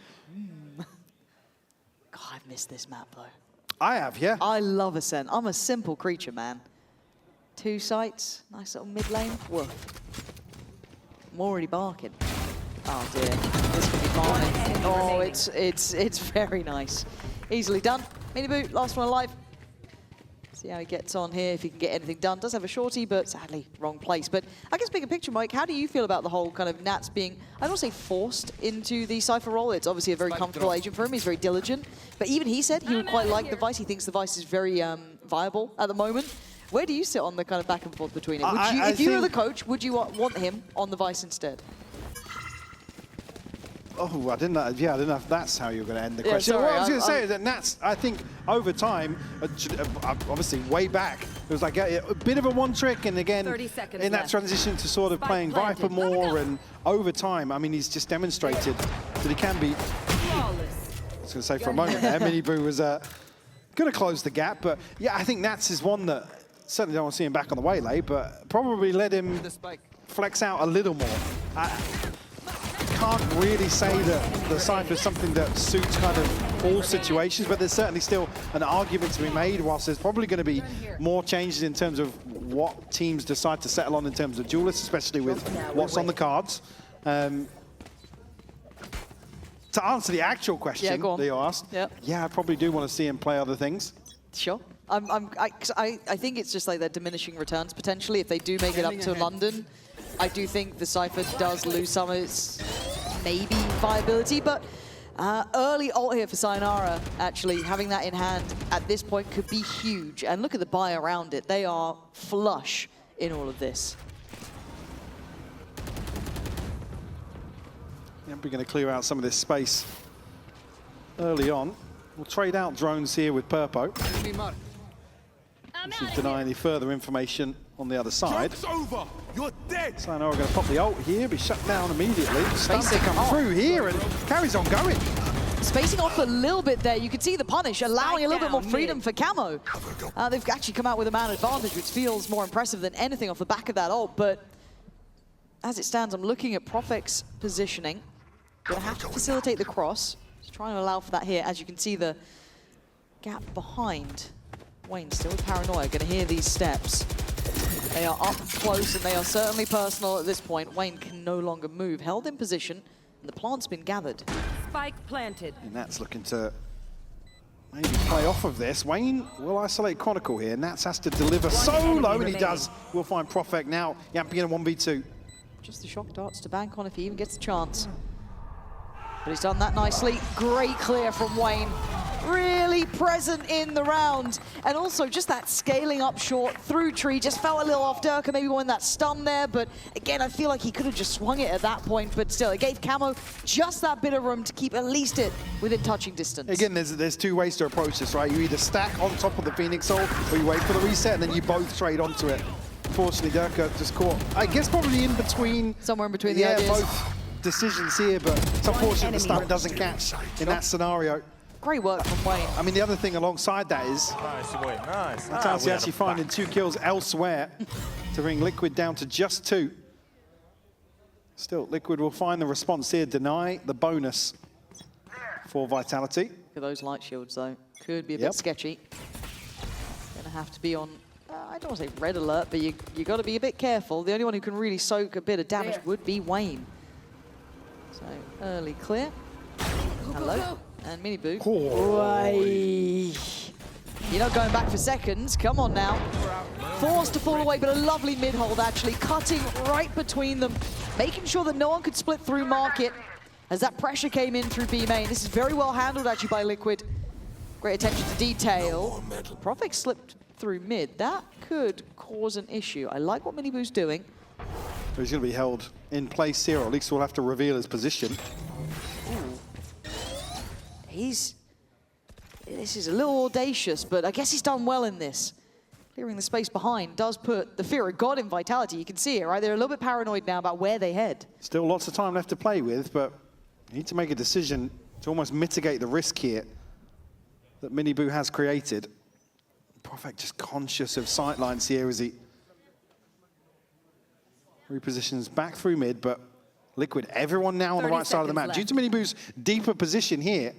God, I've missed this map though. I have, yeah. I love Ascent. I'm a simple creature, man. 2 sites, nice little mid lane. Woof. I'm already barking. Oh dear, this could be fine. Oh, it's very nice. Easily done. Mini boot, last one alive. See how he gets on here, if he can get anything done. Does have a shorty, but sadly, wrong place. But I guess bigger picture, Mike, how do you feel about the whole kind of Nats being, I don't want to say forced into the Cypher role. It's obviously a very comfortable agent for him. He's very diligent. But even he said he would quite like the Vice. He thinks the Vice is very viable at the moment. Where do you sit on the kind of back and forth between it? If you were the coach, would you want him on the Vice instead? Oh, I didn't know. Yeah, I didn't know if that's how you were going to end the question. Sorry, what I was going to say is that Nats, I think, over time, obviously way back, it was like a bit of a one trick, and again, 30 seconds in that left. transition to sort of playing Viper more, and over time, I mean, he's just demonstrated that he can be. I was going to say for a moment there, Mini Boo was going to close the gap, but yeah, I think Nats is one that certainly don't want to see him back on the waylay, but probably let him flex out a little more. Can't really say that the Cypher is something that suits kind of all situations, but there's certainly still an argument to be made, whilst there's probably going to be more changes in terms of what teams decide to settle on in terms of duelists, especially with what's on the cards. To answer the actual question that you asked, yeah, I probably do want to see him play other things. Sure. I think it's just like they're diminishing returns potentially. If they do make it up to London, I do think the Cypher does lose some of its maybe viability, but early ult here for Sayonara, actually, having that in hand at this point could be huge. And look at the buy around it. They are flush in all of this. Yeah, we're going to clear out some of this space early on. We'll trade out drones here with Purpo. This is denying any further information on the other side. Over. You're dead. Sayonara going to pop the ult here, be shut down immediately. Stunts to come through here and carries on going. Spacing off a little bit there. You can see the punish, allowing a little bit more freedom for Camo. They've actually come out with a man advantage, which feels more impressive than anything off the back of that ult. But as it stands, I'm looking at Profec's positioning. Going to have to facilitate the cross. Just trying to allow for that here. As you can see, the gap behind. Wayne still with paranoia, going to hear these steps. They are up close and they are certainly personal at this point. Wayne can no longer move. Held in position, and the plant's been gathered. Spike planted. And Nats looking to maybe play off of this. Wayne will isolate Chronicle here. Nats has to deliver solo, and he does. We'll find Profec now. Yamping in a 1v2. Just the shock darts to bank on if he even gets the chance. But he's done that nicely. Great clear from Wayne. Really present in the round. And also just that scaling up short through tree. Just felt a little off Durka, maybe when that stun there. But again, I feel like he could have just swung it at that point. But still, it gave Camo just that bit of room to keep at least it within touching distance. Again, there's 2 ways to approach this, right? You either stack on top of the Phoenix ult, or you wait for the reset, and then you both trade onto it. Unfortunately, Durka just caught, I guess, probably in between. Somewhere in between the ideas. Both decisions here, but it's unfortunate the stun doesn't catch in that scenario. Great work from Wayne. I mean, the other thing alongside that is Nice, Wayne, nice. Vitality actually finding 2 kills elsewhere to bring Liquid down to just 2. Still, Liquid will find the response here, deny the bonus for Vitality. Look at those light shields, though. Could be a bit sketchy. Gonna have to be on, I don't want to say red alert, but you got to be a bit careful. The only one who can really soak a bit of damage would be Wayne. So, early clear. Hello. And Mini Boo. You're not going back for seconds. Come on now. Forced to fall away, but a lovely mid-hold actually. Cutting right between them. Making sure that no one could split through Market as that pressure came in through B main. This is very well handled actually by Liquid. Great attention to detail. Profec slipped through mid. That could cause an issue. I like what Mini Boo's doing. So he's going to be held in place here, or at least we'll have to reveal his position. This is a little audacious, but I guess he's done well in this. Clearing the space behind does put the fear of God in Vitality. You can see it, right? They're a little bit paranoid now about where they head. Still lots of time left to play with, but you need to make a decision to almost mitigate the risk here that Miniboo has created. Profek just conscious of sightlines here as he repositions back through mid, but Liquid, everyone now on the right side of the map. Due to Miniboo's deeper position here,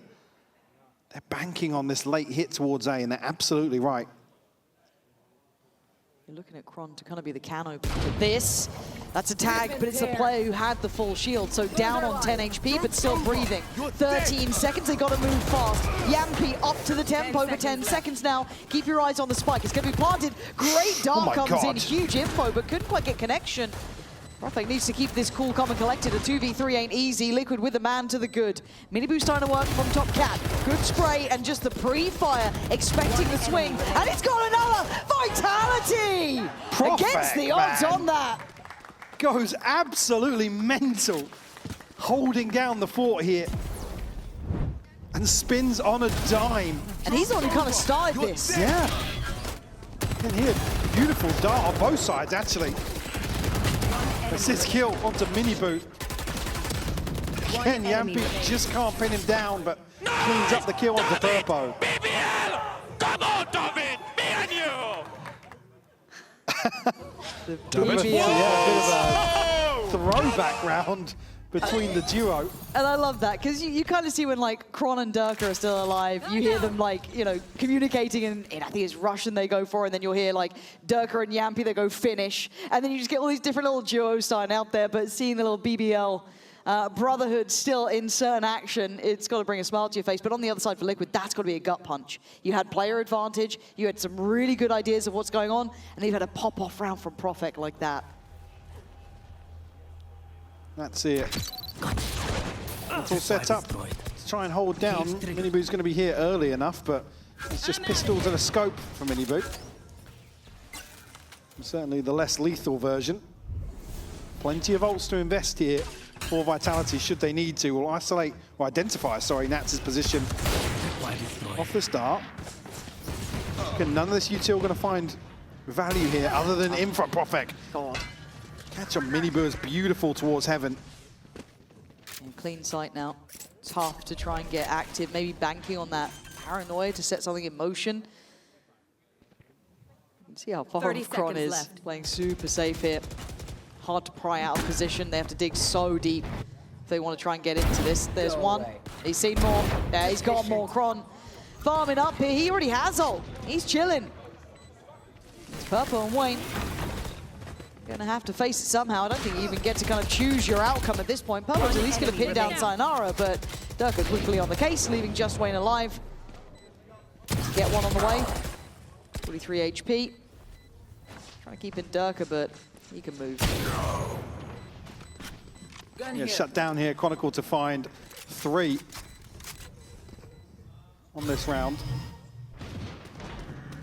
they're banking on this late hit towards A, and they're absolutely right. You're looking at Kron to kind of be the can opener for this. That's a tag, but it's the player who had the full shield, so down on 10 HP, but still breathing. 13 seconds, they got to move fast. Yampi up to the tempo for 10 seconds now. Keep your eyes on the spike. It's going to be planted. Great dart comes in, huge info, but couldn't quite get connection. Profek needs to keep this cool, calm and collected. A 2v3 ain't easy. Liquid with a man to the good. Miniboo starting to work from top cat. Good spray and just the pre-fire, expecting the swing. And it's got another Vitality! Profek, against the odds man. on that. Goes absolutely mental, holding down the fort here. And spins on a dime. And he's the one who kind of started this. Yeah. And here, beautiful dart on both sides, actually. Assist kill onto Miniboo. Again, Yampi just can't pin him down, but cleans up the kill onto Purpo. BBL! Come on, David! Me and you! Bit of a throwback round between the duo. And I love that, because you kind of see when, like, Kron and Durka are still alive, you hear them, like, you know, communicating in I think it's Russian they go for, and then you'll hear, like, Durka and Yampi, they go Finnish, and then you just get all these different little duos starting out there, but seeing the little BBL brotherhood still in certain action, it's got to bring a smile to your face. But on the other side for Liquid, that's got to be a gut punch. You had player advantage, you had some really good ideas of what's going on, and you've had a pop-off round from Profek like that. That's it. It's all set up to try and hold down. Miniboo's going to be here early enough, but it's just pistols and a scope for Miniboo. Certainly the less lethal version. Plenty of ults to invest here for Vitality should they need to. Will isolate, or identify, sorry, Nats's position off the start. Again, none of this util going to find value here other than infra Profek. Catch on Miniboo is beautiful towards heaven. And clean sight now. Tough to try and get active, maybe banking on that paranoia to set something in motion. You can see how far off Kron is, playing super safe here. Hard to pry out of position. They have to dig so deep if they want to try and get into this. There's one. He's seen more. Yeah, he's got more. Kron farming up here. He already has ult. He's chilling. It's Purple and Wayne. Gonna have to face it somehow. I don't think you even get to kind of choose your outcome at this point. Purple's at least gonna pin down Sayonara, but Durka quickly on the case, leaving just Wayne alive. Get one on the way. 43 HP. Trying to keep in Durka, but he can move. Yeah, shut down here. Chronicle to find 3 on this round.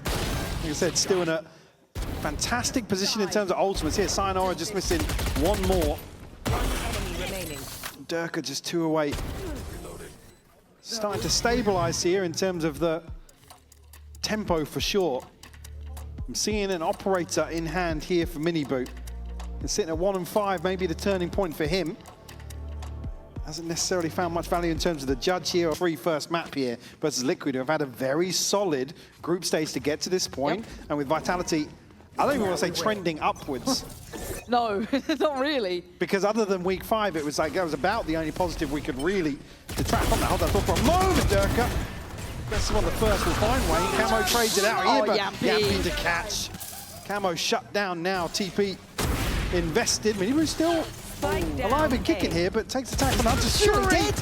Like I said, still in a fantastic position in terms of ultimates here. Sayonara just missing one more. Durka just 2 away. Starting to stabilize here in terms of the tempo for sure. I'm seeing an operator in hand here for Miniboo. And sitting at 1 and 5, maybe the turning point for him. Hasn't necessarily found much value in terms of the judge here. Free first map here versus Liquid, who have had a very solid group stage to get to this point. Yep. And with Vitality, I don't even want to say trending upwards. No, not really. Because other than week 5, it was like that was about the only positive we could really detract from that. Hold that thought for a moment, Durka. That's one the first will find Wayne. Camo trades it out here, but Yampi to catch. Camo shut down now. TP invested. Miniboo's still alive and kicking here, but takes the tackle down to Sure did.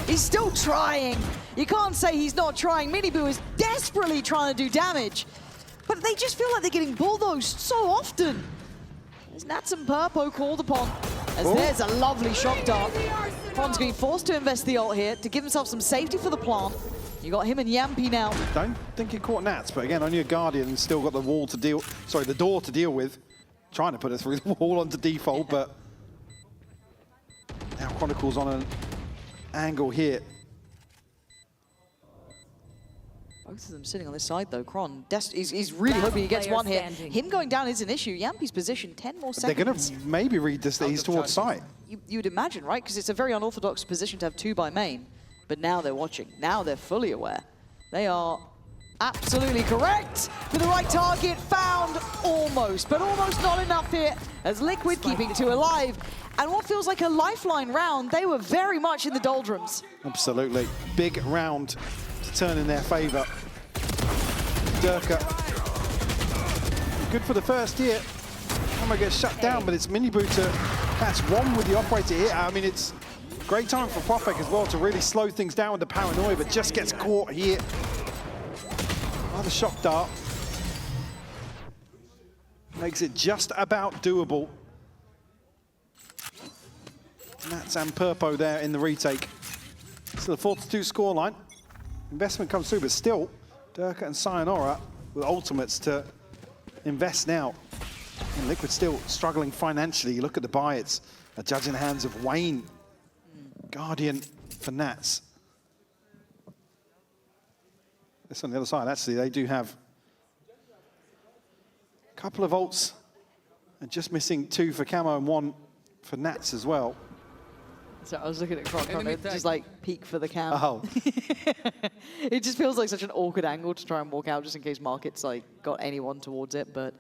He's still trying. You can't say he's not trying. Miniboo is desperately trying to do damage. But they just feel like they're getting bulldozed so often. There's Nats and Purpo called upon. As there's a lovely shock dart. Kron's being forced to invest the ult here to give himself some safety for the plant. You got him and Yampi now. Don't think he caught Nats, but again, only a Guardian and still got the wall to deal, sorry, the door to deal with. Trying to put it through the wall onto default, but now Chronicle's on an angle here. Both of them sitting on this side, though. Kron, he's really hoping he gets one here. Him going down is an issue. Yampi's position, 10 more seconds. They're going to maybe read this that he's towards site. You'd imagine, right? Because it's a very unorthodox position to have 2 by main. But now they're watching. Now they're fully aware. They are absolutely correct. With the right target found, almost. But almost not enough here, as Liquid keeping 2 alive. And what feels like a lifeline round, they were very much in the doldrums. Absolutely. Big round to turn in their favor. Durka. Good for the first year. Camo gets shut down, but it's Minibu to catch one with the operator here. I mean, it's great time for Profek as well to really slow things down with the paranoia, but just gets caught here. Another shock dart. Makes it just about doable. Nats and Purpo there in the retake. Still a 4-2 scoreline. Investment comes through, but still, Durka and Sayonara with ultimates to invest now. And Liquid still struggling financially. You look at the buy, it's a judge in the hands of Wayne. Guardian for Nats. This on the other side, actually, they do have a couple of ults and just missing 2 for Camo and 1 for Nats as well. So I was looking at Kron, just like peek for the cam. Oh. It just feels like such an awkward angle to try and walk out just in case Market's like got anyone towards it. But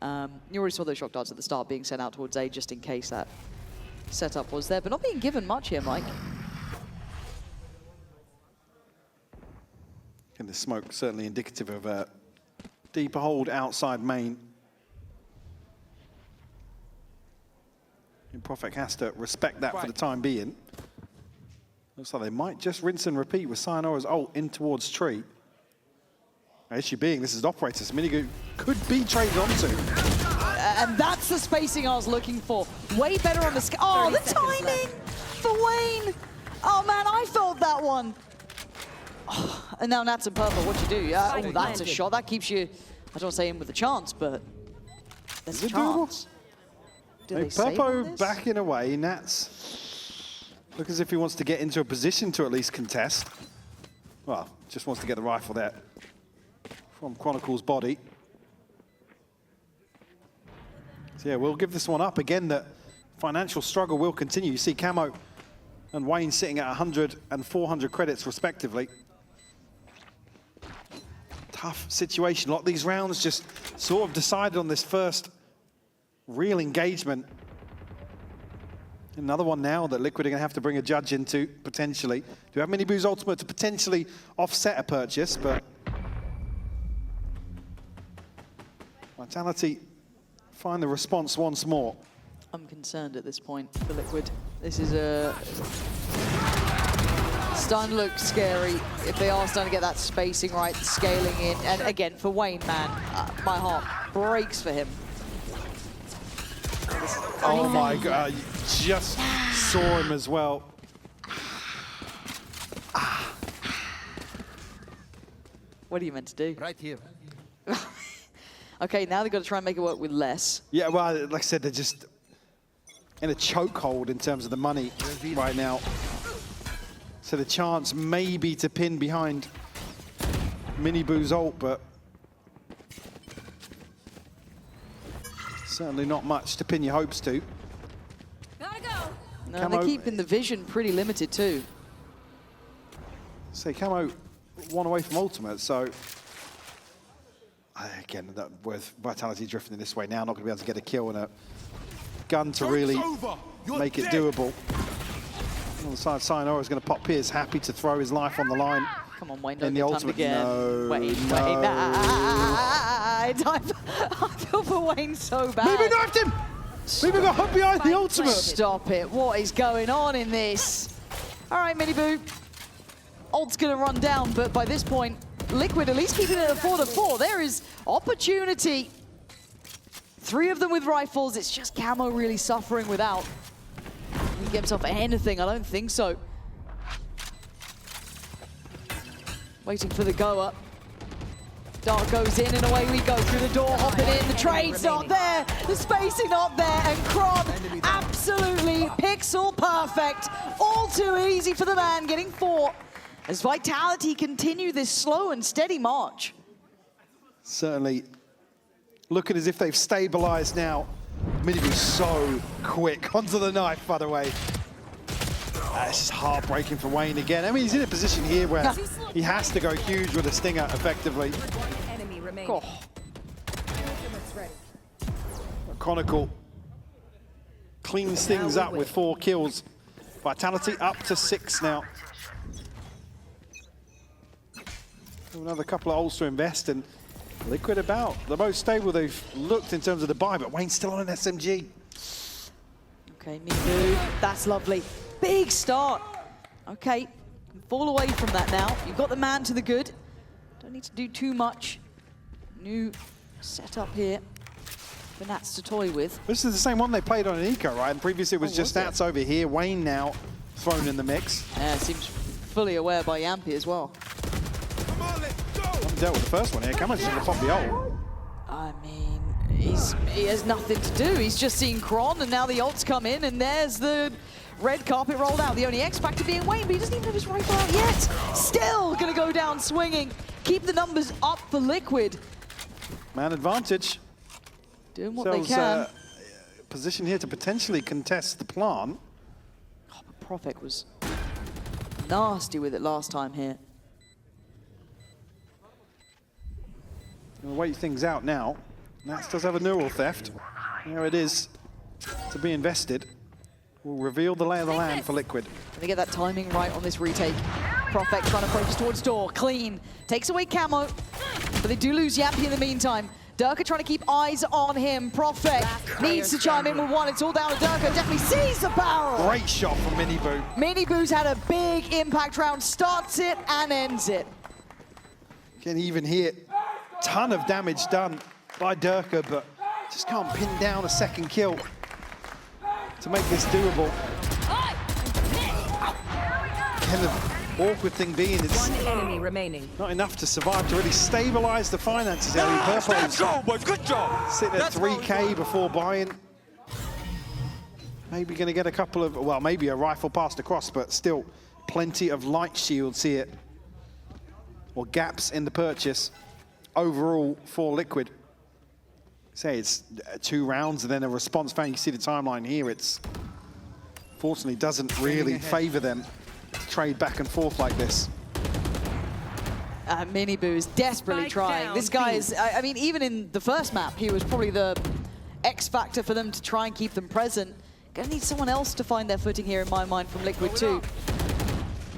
you already saw those shock darts at the start being sent out towards A just in case that setup was there, but not being given much here, Mike. And the smoke certainly indicative of a deeper hold outside main. And Profek has to respect that for the time being. Looks like they might just rinse and repeat with Sayonara's ult in towards tree. The issue being, this is operators. Minigu could be traded onto. And that's the spacing I was looking for. Way better on the oh, the timing for Wayne. Oh man, I felt that one. Oh, and now Nats and Purple, what you do? Yeah, oh, that's a shot. That keeps you, I don't want to say in with a chance, but there's a chance. Purpo backing away. Nats look as if he wants to get into a position to at least contest. Well, just wants to get the rifle there from Chronicle's body. So yeah, we'll give this one up. Again, the financial struggle will continue. You see Camo and Wayne sitting at 100 and 400 credits respectively. Tough situation. A lot of these rounds just sort of decided on this first real engagement. Another one now that Liquid are going to have to bring a judge into, potentially. Do have Minibu's ultimate to potentially offset a purchase, but Vitality find the response once more. I'm concerned at this point for Liquid. This is a starting to look scary if they are starting to get that spacing right, scaling in. And again, for Wayne, man, my heart breaks for him. Oh my God, you just saw him as well. What are you meant to do? Right here. Okay, now they've got to try and make it work with less. Yeah, well, like I said, they're just in a chokehold in terms of the money right now. So the chance may be to pin behind Minibu's ult, but certainly not much to pin your hopes to. Gotta go. No, and they're keeping the vision pretty limited too. Say Camo one away from ultimate, so again, that with Vitality drifting this way now, not going to be able to get a kill and a gun to really make it doable. On the side, Sayonara is going to pop Piers, happy to throw his life on the line. Come on, Wayne, in don't the get ultimate. again. No, Wait. I feel for Wayne so bad. Minibu knifed him! Minibu got hung behind the ultimate! Stop it. What is going on in this? All right, Minibu. Ult's going to run down, but by this point, Liquid at least keeping it at 4-4. There is opportunity. 3 of them with rifles. It's just Camo really suffering without. He can get himself anything. I don't think so. Waiting for the go up. Dart goes in and away we go through the door, hopping in. The trade's not there, the spacing not there, and Kron absolutely pixel perfect. All too easy for the man, getting 4 as Vitality continue this slow and steady march. Certainly looking as if they've stabilized now. Minibu's so quick onto the knife, by the way. It's just heartbreaking for Wayne again. I mean, he's in a position here where he has to go huge with a stinger, effectively. Oh. Chronicle cleans things up with 4 kills. Vitality up to 6 now. Another couple of ults to invest, and Liquid about the most stable they've looked in terms of the buy, but Wayne's still on an SMG. Okay, Nibu, that's lovely. Big start. Okay, fall away from that now. You've got the man to the good. Don't need to do too much. New setup here for Nats to toy with. This is the same one they played on an Eco, right? And previously it was just Nats over here. Wayne now thrown in the mix. Yeah, seems fully aware by Yampy as well. Dealt with the first one here. Cameron's just gonna pop the ult. I mean, he has nothing to do. He's just seen Kron, and now the ults come in, and there's the red carpet rolled out. The only X factor being Wayne, but he doesn't even have his rifle out yet. Still gonna go down swinging. Keep the numbers up for Liquid. Man advantage. Doing what they can. Position here to potentially contest the plant. Oh, but Profek was nasty with it last time here. We'll wait things out now. Nats does have a neural theft. There it is to be invested. We'll reveal the lay of the land for Liquid. Gonna get that timing right on this retake. Profek trying to focus towards door. Clean. Takes away Camo, but they do lose Yampy in the meantime. Durka trying to keep eyes on him. Profek needs to chime in with one. It's all down to Durka. Definitely sees the barrel. Great shot from Minibu. Minibu's had a big impact round. Starts it and ends it. Can even hear ton of damage done by Durka, but just can't pin down a second kill to make this doable. And the awkward thing being, it's not enough to survive to really stabilize the finances. Purple's good job. Sitting at 3K before buying. Maybe going to get a couple of, well, maybe a rifle passed across, but still plenty of light shields here, or gaps in the purchase overall for Liquid. Say it's 2 rounds and then a response fan. You see the timeline here. It's fortunately doesn't really favor them to trade back and forth like this. Minibu is desperately trying. This guy is, I mean, even in the first map, he was probably the X factor for them to try and keep them present. Gonna need someone else to find their footing here in my mind from Liquid too.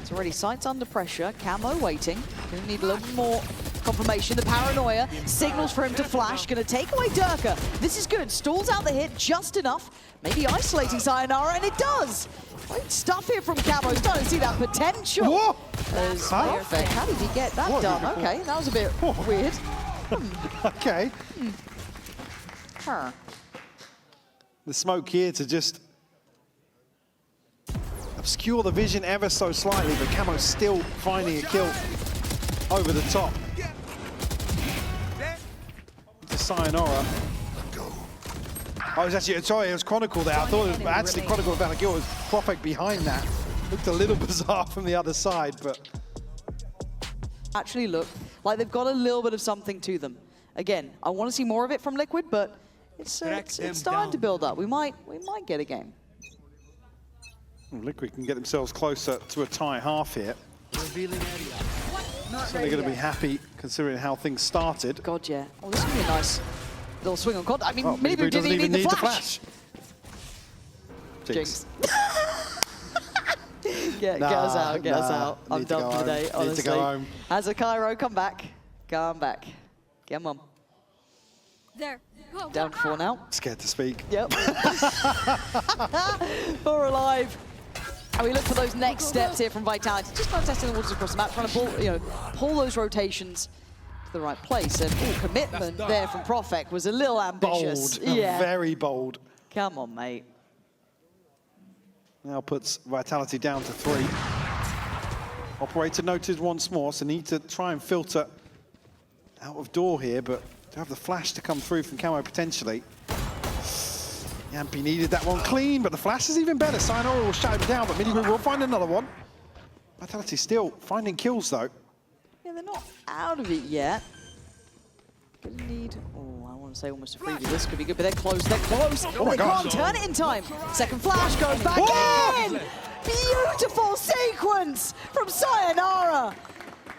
It's already sights under pressure. Camo waiting. Gonna need a little more confirmation. The paranoia signals for him to flash. Gonna take away Durka. This is good. Stalls out the hit just enough. Maybe isolating Sayonara, and it does. Great stuff here from Camo. Starting to see that potential. Whoa! Perfect. How did he get that done? Okay, that was a bit weird. Okay. Huh. The smoke here to just obscure the vision ever so slightly, but Camo's still finding a kill over the top. To Sayonara. I was actually, sorry, it was Chronicle there. I thought it was actually Chronicle about a kill. It was Profek behind that. Looked a little bizarre from the other side, but. Actually look like they've got a little bit of something to them. Again, I want to see more of it from Liquid, but it's starting to build up. We might get a game. Liquid can get themselves closer to a tie half here. Certainly going to be happy considering how things started. God, yeah. Oh, this is going to be a nice little swing on contact. I mean, Oh, Minibu didn't even need the flash. Jinx. Get us out, get us out. I'm done for the day, honestly. Need to go home. As a Cairo, come back. Come back. Come on. There. Go, Down to 4 now. Scared to speak. Yep. 4 alive. And we look for those next steps here from Vitality. Just kind of testing the waters across the map, trying to pull those rotations to the right place. And commitment there from Profek was a little ambitious. Bold, very bold. Come on, mate. Now puts Vitality down to 3. Operator noted once more, so need to try and filter out of door here, but to have the flash to come through from Camo potentially. Yampy needed that one clean, but the flash is even better. Sayonara will shut him down, but Minibu will find another one. Vitality still finding kills though. Yeah, they're not out of it yet. Gonna need, oh, I want to say almost a freebie. This could be good, but they're close, they're close. Oh my they God. can't turn it in time. Second flash goes back in. Beautiful sequence from Sayonara.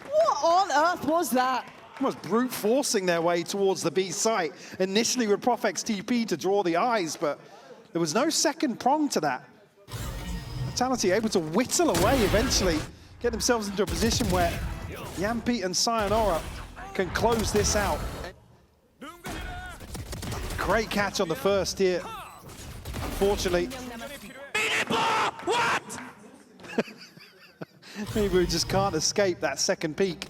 What on earth was that? Almost brute forcing their way towards the B site. Initially with Profex TP to draw the eyes, but there was no second prong to that. Vitality able to whittle away eventually, get themselves into a position where Yampi and Sayonara can close this out. Great catch on the first here. Unfortunately, What? maybe we just can't escape that second peak.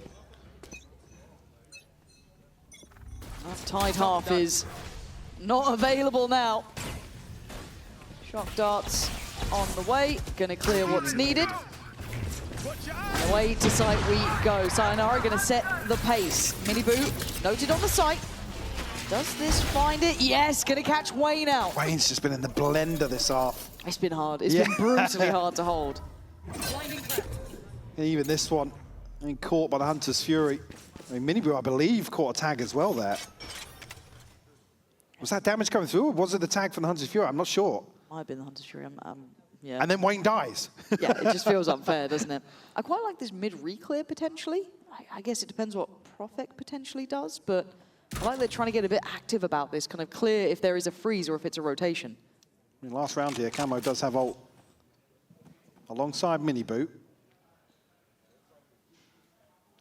That tied half is not available now. Shock darts on the way, gonna clear what's needed. And away to site we go. Sayonara gonna set the pace. Miniboo noted on the site. Does this find it? Yes, gonna catch Wayne out. Wayne's just been in the blender this half. It's been hard. It's been brutally hard to hold. And even this one, I mean, caught by the Hunter's Fury. I mean, Miniboo, I believe, caught a tag as well there. Was that damage coming through, or was it the tag from the Hunter's Fury? I'm not sure. Might have been the Hunter's Fury. Yeah. And then Wayne dies. Yeah, it just feels unfair, doesn't it? I quite like this mid-reclear potentially. I guess it depends what Profec potentially does, but I like they're trying to get a bit active about this, kind of clear if there is a freeze or if it's a rotation. I mean, last round here, Camo does have ult alongside Miniboo.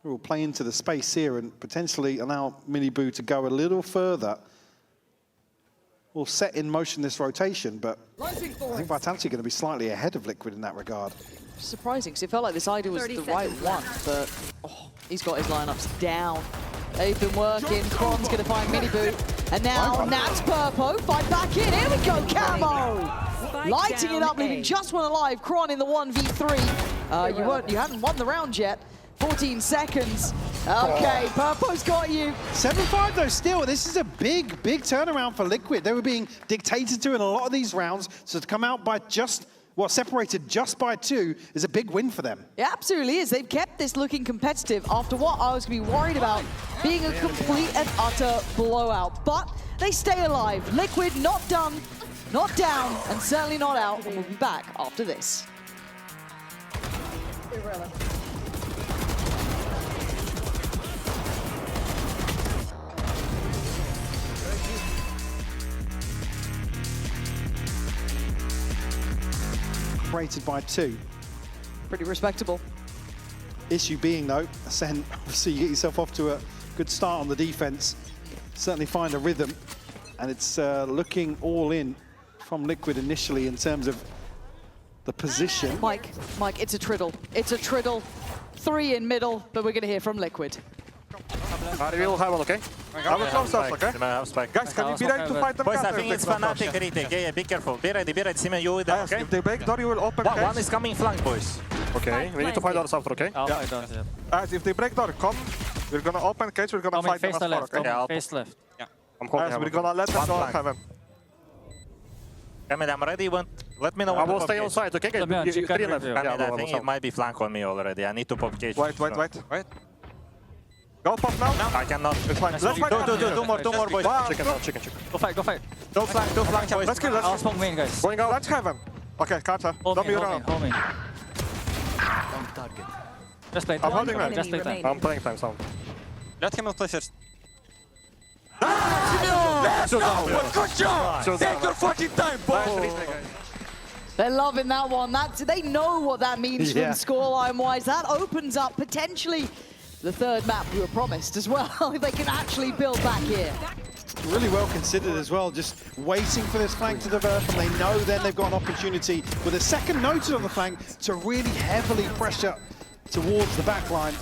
We'll play into the space here and potentially allow Miniboo to go a little further. We'll set in motion this rotation, but I think Vitality are going to be slightly ahead of Liquid in that regard. Surprising, because it felt like this idea was the right one, but he's got his lineups down. They've been working, Kron's going to find Miniboo, and now Nats Purpo, fight back in, here we go, Camo! Lighting it up, leaving just one alive, Kron in the 1v3. You hadn't won the round yet. 14 seconds. Okay, Purpo's got you. 7-5 though still, this is a big turnaround for Liquid. They were being dictated to in a lot of these rounds, so to come out by just, well, separated just by 2 is a big win for them. It absolutely is. They've kept this looking competitive after what I was going to be worried about being a complete and utter blowout. But they stay alive. Liquid not done, not down, and certainly not out. And we'll be back after this. Separated by 2. Pretty respectable. Issue being though, Ascent, obviously you get yourself off to a good start on the defense. Certainly find a rhythm, and it's looking all in from Liquid initially in terms of the position. Mike, it's a triddle. It's a triddle. 3 in middle, but we're going to hear from Liquid. We will have one, okay? I will close us, okay? Guys, can you be ready to fight them? Boys, I think it's Fnatic retake. Yeah, be careful. Be ready, Simen, you with them, okay? If they break door, you will open cage. One is coming flank, boys. Okay, we need to fight ours after, okay? Guys, if they break door, come. We're gonna open cage, we're gonna fight them as well, okay? Yeah, Face left. Yeah. I'm holding heaven. We're gonna let them go heaven. I'm ready. Let me know. I will stay on side, okay? 3 left. I think it might be flank on me already. I need to pop cage. Wait. Go pop now. I cannot. It's fine. Let's fight. Two more, boys. Chicken. Go fight. Two flank, boys. Let's kill. I'll smoke main, guys. Going out. Let's heaven. Okay, Carter. Don't be around. Hold me. Just play. I'm holding man. Just play time. I'm playing time sound. Let him play first. Good job! Take your fucking time, boys! They're loving that one. They know what that means from scoreline-wise. That opens up potentially the third map we were promised as well. If they can actually build back here. Really well considered as well, just waiting for this flank to develop, and they know then they've got an opportunity with a second noted on the flank to really heavily pressure towards the back line.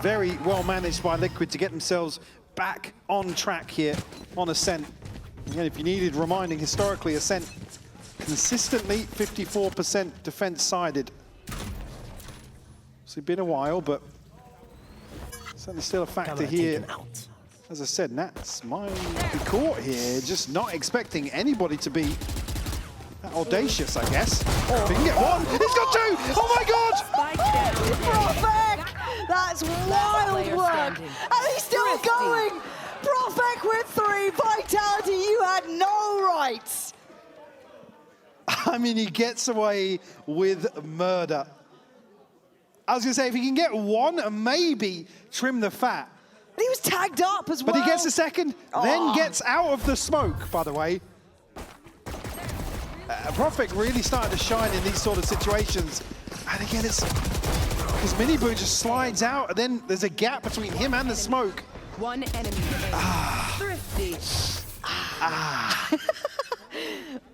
Very well managed by Liquid to get themselves back on track here on Ascent. Again, if you needed reminding, historically Ascent consistently 54% defense sided. It's been a while, but certainly still a factor here. As I said, Nats might be caught here, just not expecting anybody to be Audacious, I guess. If he can get one, he's got two! Oh my god! Profek! That's wild work! And he's still going! Profek with 3, Vitality, you had no rights! I mean, he gets away with murder. I was gonna say, if he can get one and maybe trim the fat. He was tagged up as well. But he gets a second, then gets out of the smoke, by the way. Profek really started to shine in these sort of situations. And again, it's because Miniboo just slides out, and then there's a gap between him and the smoke. One enemy. Thrifty.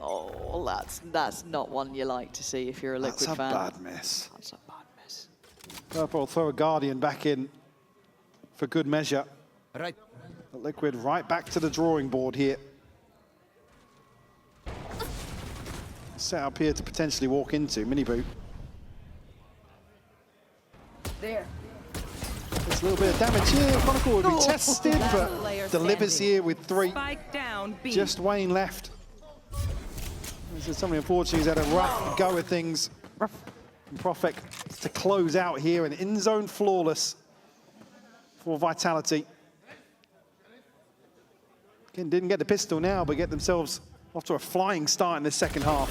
Oh, that's not one you like to see if you're a Liquid fan. That's a bad miss. That's a bad miss. Purple will throw a Guardian back in for good measure. Right. But Liquid right back to the drawing board here. Set up here to potentially walk into Miniboo. There. There's a little bit of damage here. Chronicle will be tested, but delivers here with 3. Spike down, B. Just Wayne left. This is something unfortunately. He's had a rough go of things. And Profek to close out here, and in zone flawless for Vitality. Again, didn't get the pistol now, but get themselves off to a flying start in the second half.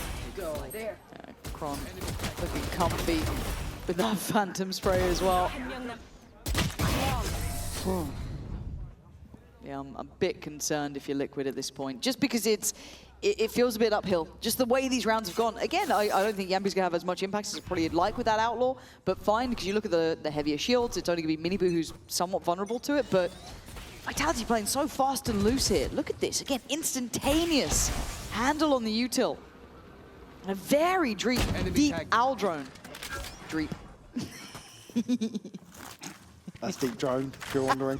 Kron looking comfy with that Phantom Spray as well. Yeah, I'm a bit concerned if you're Liquid at this point, just because it feels a bit uphill. Just the way these rounds have gone. Again, I don't think Yampi's gonna have as much impact as probably you'd like with that Outlaw, but fine, because you look at the heavier shields, it's only gonna be Miniboo who's somewhat vulnerable to it, but Vitality playing so fast and loose here. Look at this, again, instantaneous handle on the util. And a very deep owl drone. Dreep. That's deep drone, if you're wondering.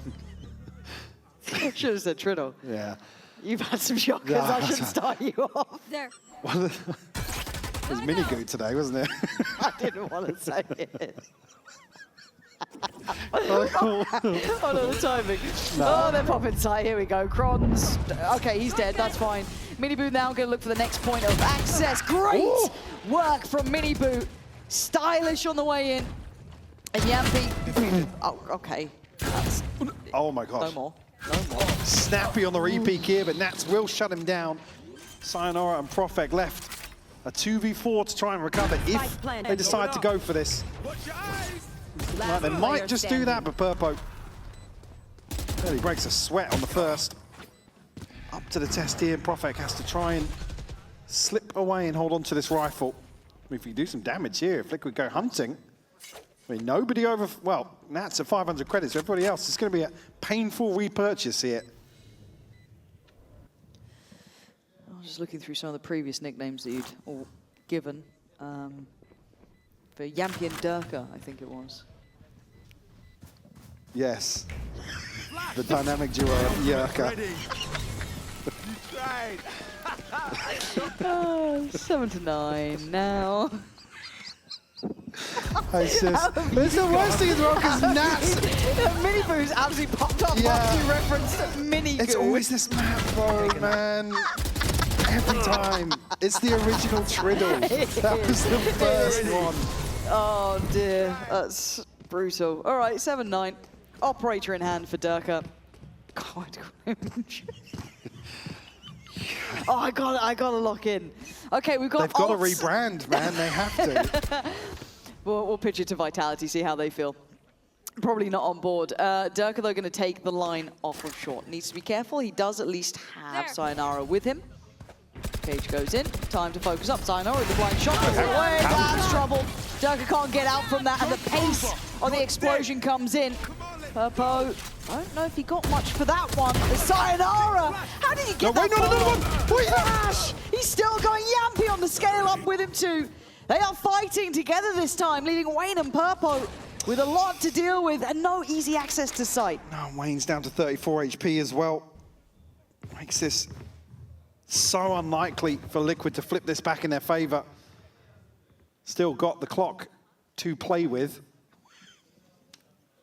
Should have said Triddle. Yeah. You've had some shockers, Yeah, I should start you off. There. Well, it was Minigoo today, wasn't it? I didn't want to say it. Oh, cool. Oh no, the timing. No. Oh, they're popping sight. Here we go. Kron's. Okay, he's dead. That's fine. Miniboo now going to look for the next point of access. Great work from Miniboo. Stylish on the way in. And Yampi. Oh, okay. That's, Oh my gosh. no more. No more. Snappy on the repeat here, but Nats will shut him down. Sayonara and Profek left a 2v4 to try and recover if they decide to go for this. Like, they might just do that, but Purpo really breaks a sweat on the first. Up to the test here, and Profek has to try and slip away and hold on to this rifle. I mean, if you do some damage here, if Liquid go hunting, I mean, nobody over, well, Nats at 500 credits, everybody else, it's going to be a painful repurchase here. I was just looking through some of the previous nicknames that you'd all given. For Yampi and Durka, I think it was. Yes. The dynamic duo of Yerka. 7-9 now. It's the worst thing as well, because Nats... Miniboo's absolutely popped up after you referenced Minigoo. It's always this map, bro, man. Every time. It's the original Triddle. That was the first one. Oh dear, that's brutal. All right, 7-9. Operator in hand for Durka. God, oh, I gotta lock in. Okay, we've got. They've got to rebrand, man. They have to. We'll pitch it to Vitality, see how they feel. Probably not on board. Durka, though, going to take the line off of short. Needs to be careful. He does at least have Sayonara with him. Cage goes in. Time to focus up. Sayonara with the blind shot. Away. That's trouble. Durka can't get out from that, and the pace of the explosion comes in. Purpo, I don't know if he got much for that one. The Sayonara! How did he get that? Wait, no, another one! Wait, Flash! He's still going. Yampi on the scale up with him too. They are fighting together this time, leaving Wayne and Purpo with a lot to deal with and no easy access to sight. No, Wayne's down to 34 HP as well. Makes this so unlikely for Liquid to flip this back in their favor. Still got the clock to play with.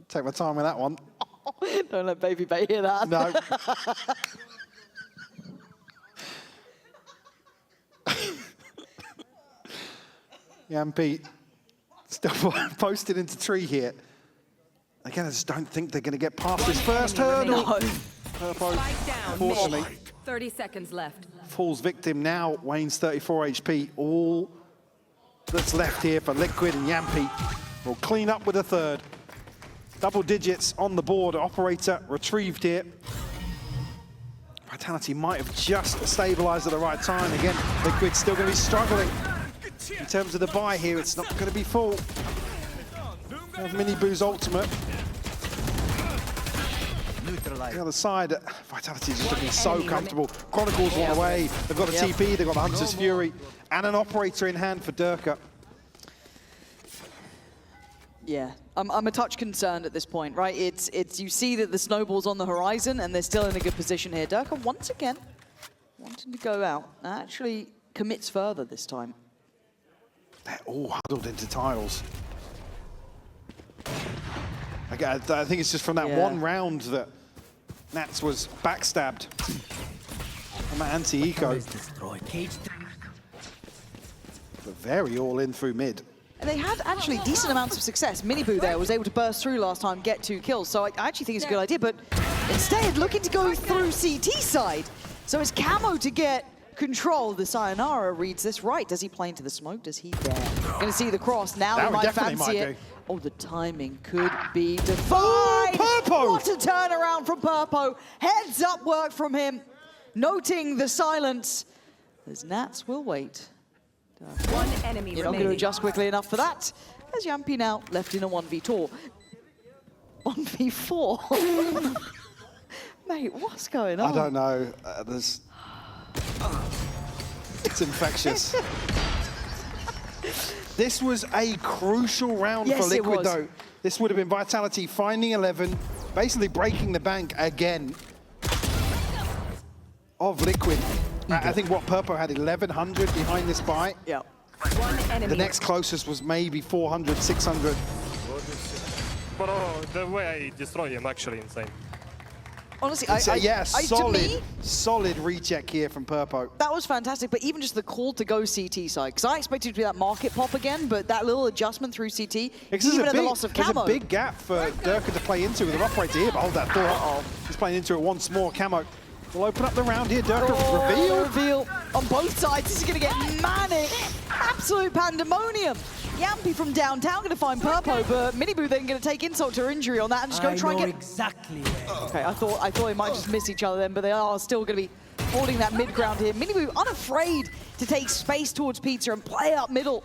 Take my time with that one. Don't let Baby Bay hear that. No. Yampy still posted into tree here. Again, I just don't think they're going to get past this first hurdle. Purpo, unfortunately, 30 seconds left. falls victim now. Wayne's 34 HP. All that's left here for Liquid and Yampy will clean up with a third. Double digits on the board. Operator retrieved here. Vitality might have just stabilized at the right time. Again, Liquid's still going to be struggling. In terms of the buy here, it's not going to be full. Miniboo's ultimate. The other side, Vitality is just looking so comfortable. Chronicles one away. They've got a TP, they've got the Hunter's Fury, and an operator in hand for Durka. Yeah, I'm a touch concerned at this point, right? It's you see that the snowball's on the horizon, and they're still in a good position here. Durka once again wanting to go out, actually commits further this time. They're all huddled into tiles. I think it's just from that one round that Nats was backstabbed from that anti-eco. But very all in through mid. And they had actually decent amounts of success. Miniboo there was able to burst through last time, get 2 kills. So I actually think it's a good idea, but instead looking to go through CT side. So it's Camo to get control. The Sayonara reads this right. Does he play into the smoke? Does he dare? Gonna see the cross. Now he might fancy it. Oh, the timing could be divine. Purpo! What a turnaround from Purpo. Heads up work from him. Noting the silence, as Nats will wait. One enemy You're not going to adjust quickly enough for that. As Yampy now left in a 1v2. 1v4? Mate, what's going on? I don't know. It's infectious. This was a crucial round for Liquid, though. This would have been Vitality finding 11, basically breaking the bank again of Liquid. I think Purpo had 1,100 behind this buy. Yeah. One enemy. The next closest was maybe 400, 600. Bro, the way I destroy him actually insane. Honestly, solid recheck here from Purpo. That was fantastic, but even just the call to go CT side, because I expected it to be that market pop again, but that little adjustment through CT, even at the loss of Camo. There's a big gap for Durka to play into with an operator here, but hold that thought. He's playing into it once more. Camo will open up the round here. Durka reveal on both sides. This is going to get manic. Absolute pandemonium. Yampy from downtown going to find Purpo, but Miniboo then going to take insult to injury on that and just go try and get... exactly. Okay, I thought they might just miss each other then, but they are still going to be holding that mid ground here. Miniboo unafraid to take space towards Pizza and play up middle.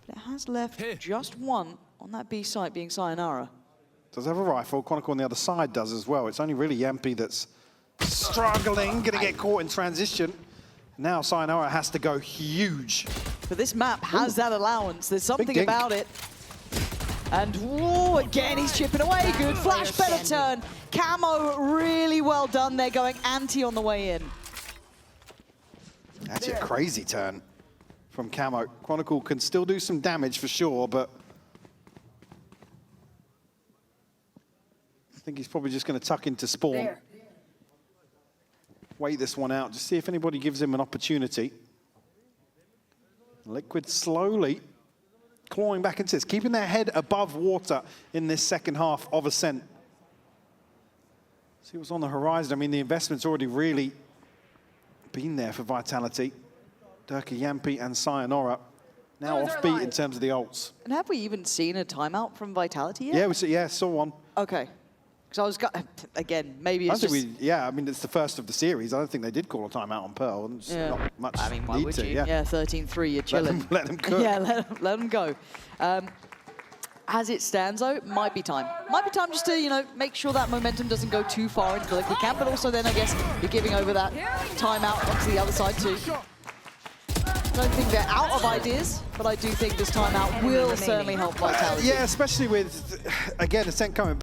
But it has left just one on that B site, being Sayonara. Does have a rifle. Chronicle on the other side does as well. It's only really Yampy that's struggling, going to get caught in transition. Now Sayonara has to go huge. But this map has that allowance. There's something about it. And again, he's chipping away. Good flash, better turn. Camo, really well done there, going anti on the way in. Actually, a crazy turn from Camo. Chronicle can still do some damage for sure, but I think he's probably just going to tuck into spawn. Wait this one out, just see if anybody gives him an opportunity. Liquid slowly clawing back into this, keeping their head above water in this second half of Ascent. See what's on the horizon. I mean, the investment's already really been there for Vitality. Durka, Yampy, and Sayonara now offbeat in terms of the ults. And have we even seen a timeout from Vitality yet? Yeah, saw one. Okay. Because I was, again, maybe it's I mean, it's the first of the series. I don't think they did call a timeout on Pearl. And not much I mean, why would you? Yeah, 13-3, you're chilling. Let them cook. Yeah, let them go. As it stands, though, might be time. Might be time just to, make sure that momentum doesn't go too far into the Liquid camp, but also then, I guess, you're giving over that timeout onto the other side, too. I don't think they're out of ideas, but I do think this timeout will certainly help Vitality. Yeah, especially with, again, Ascent coming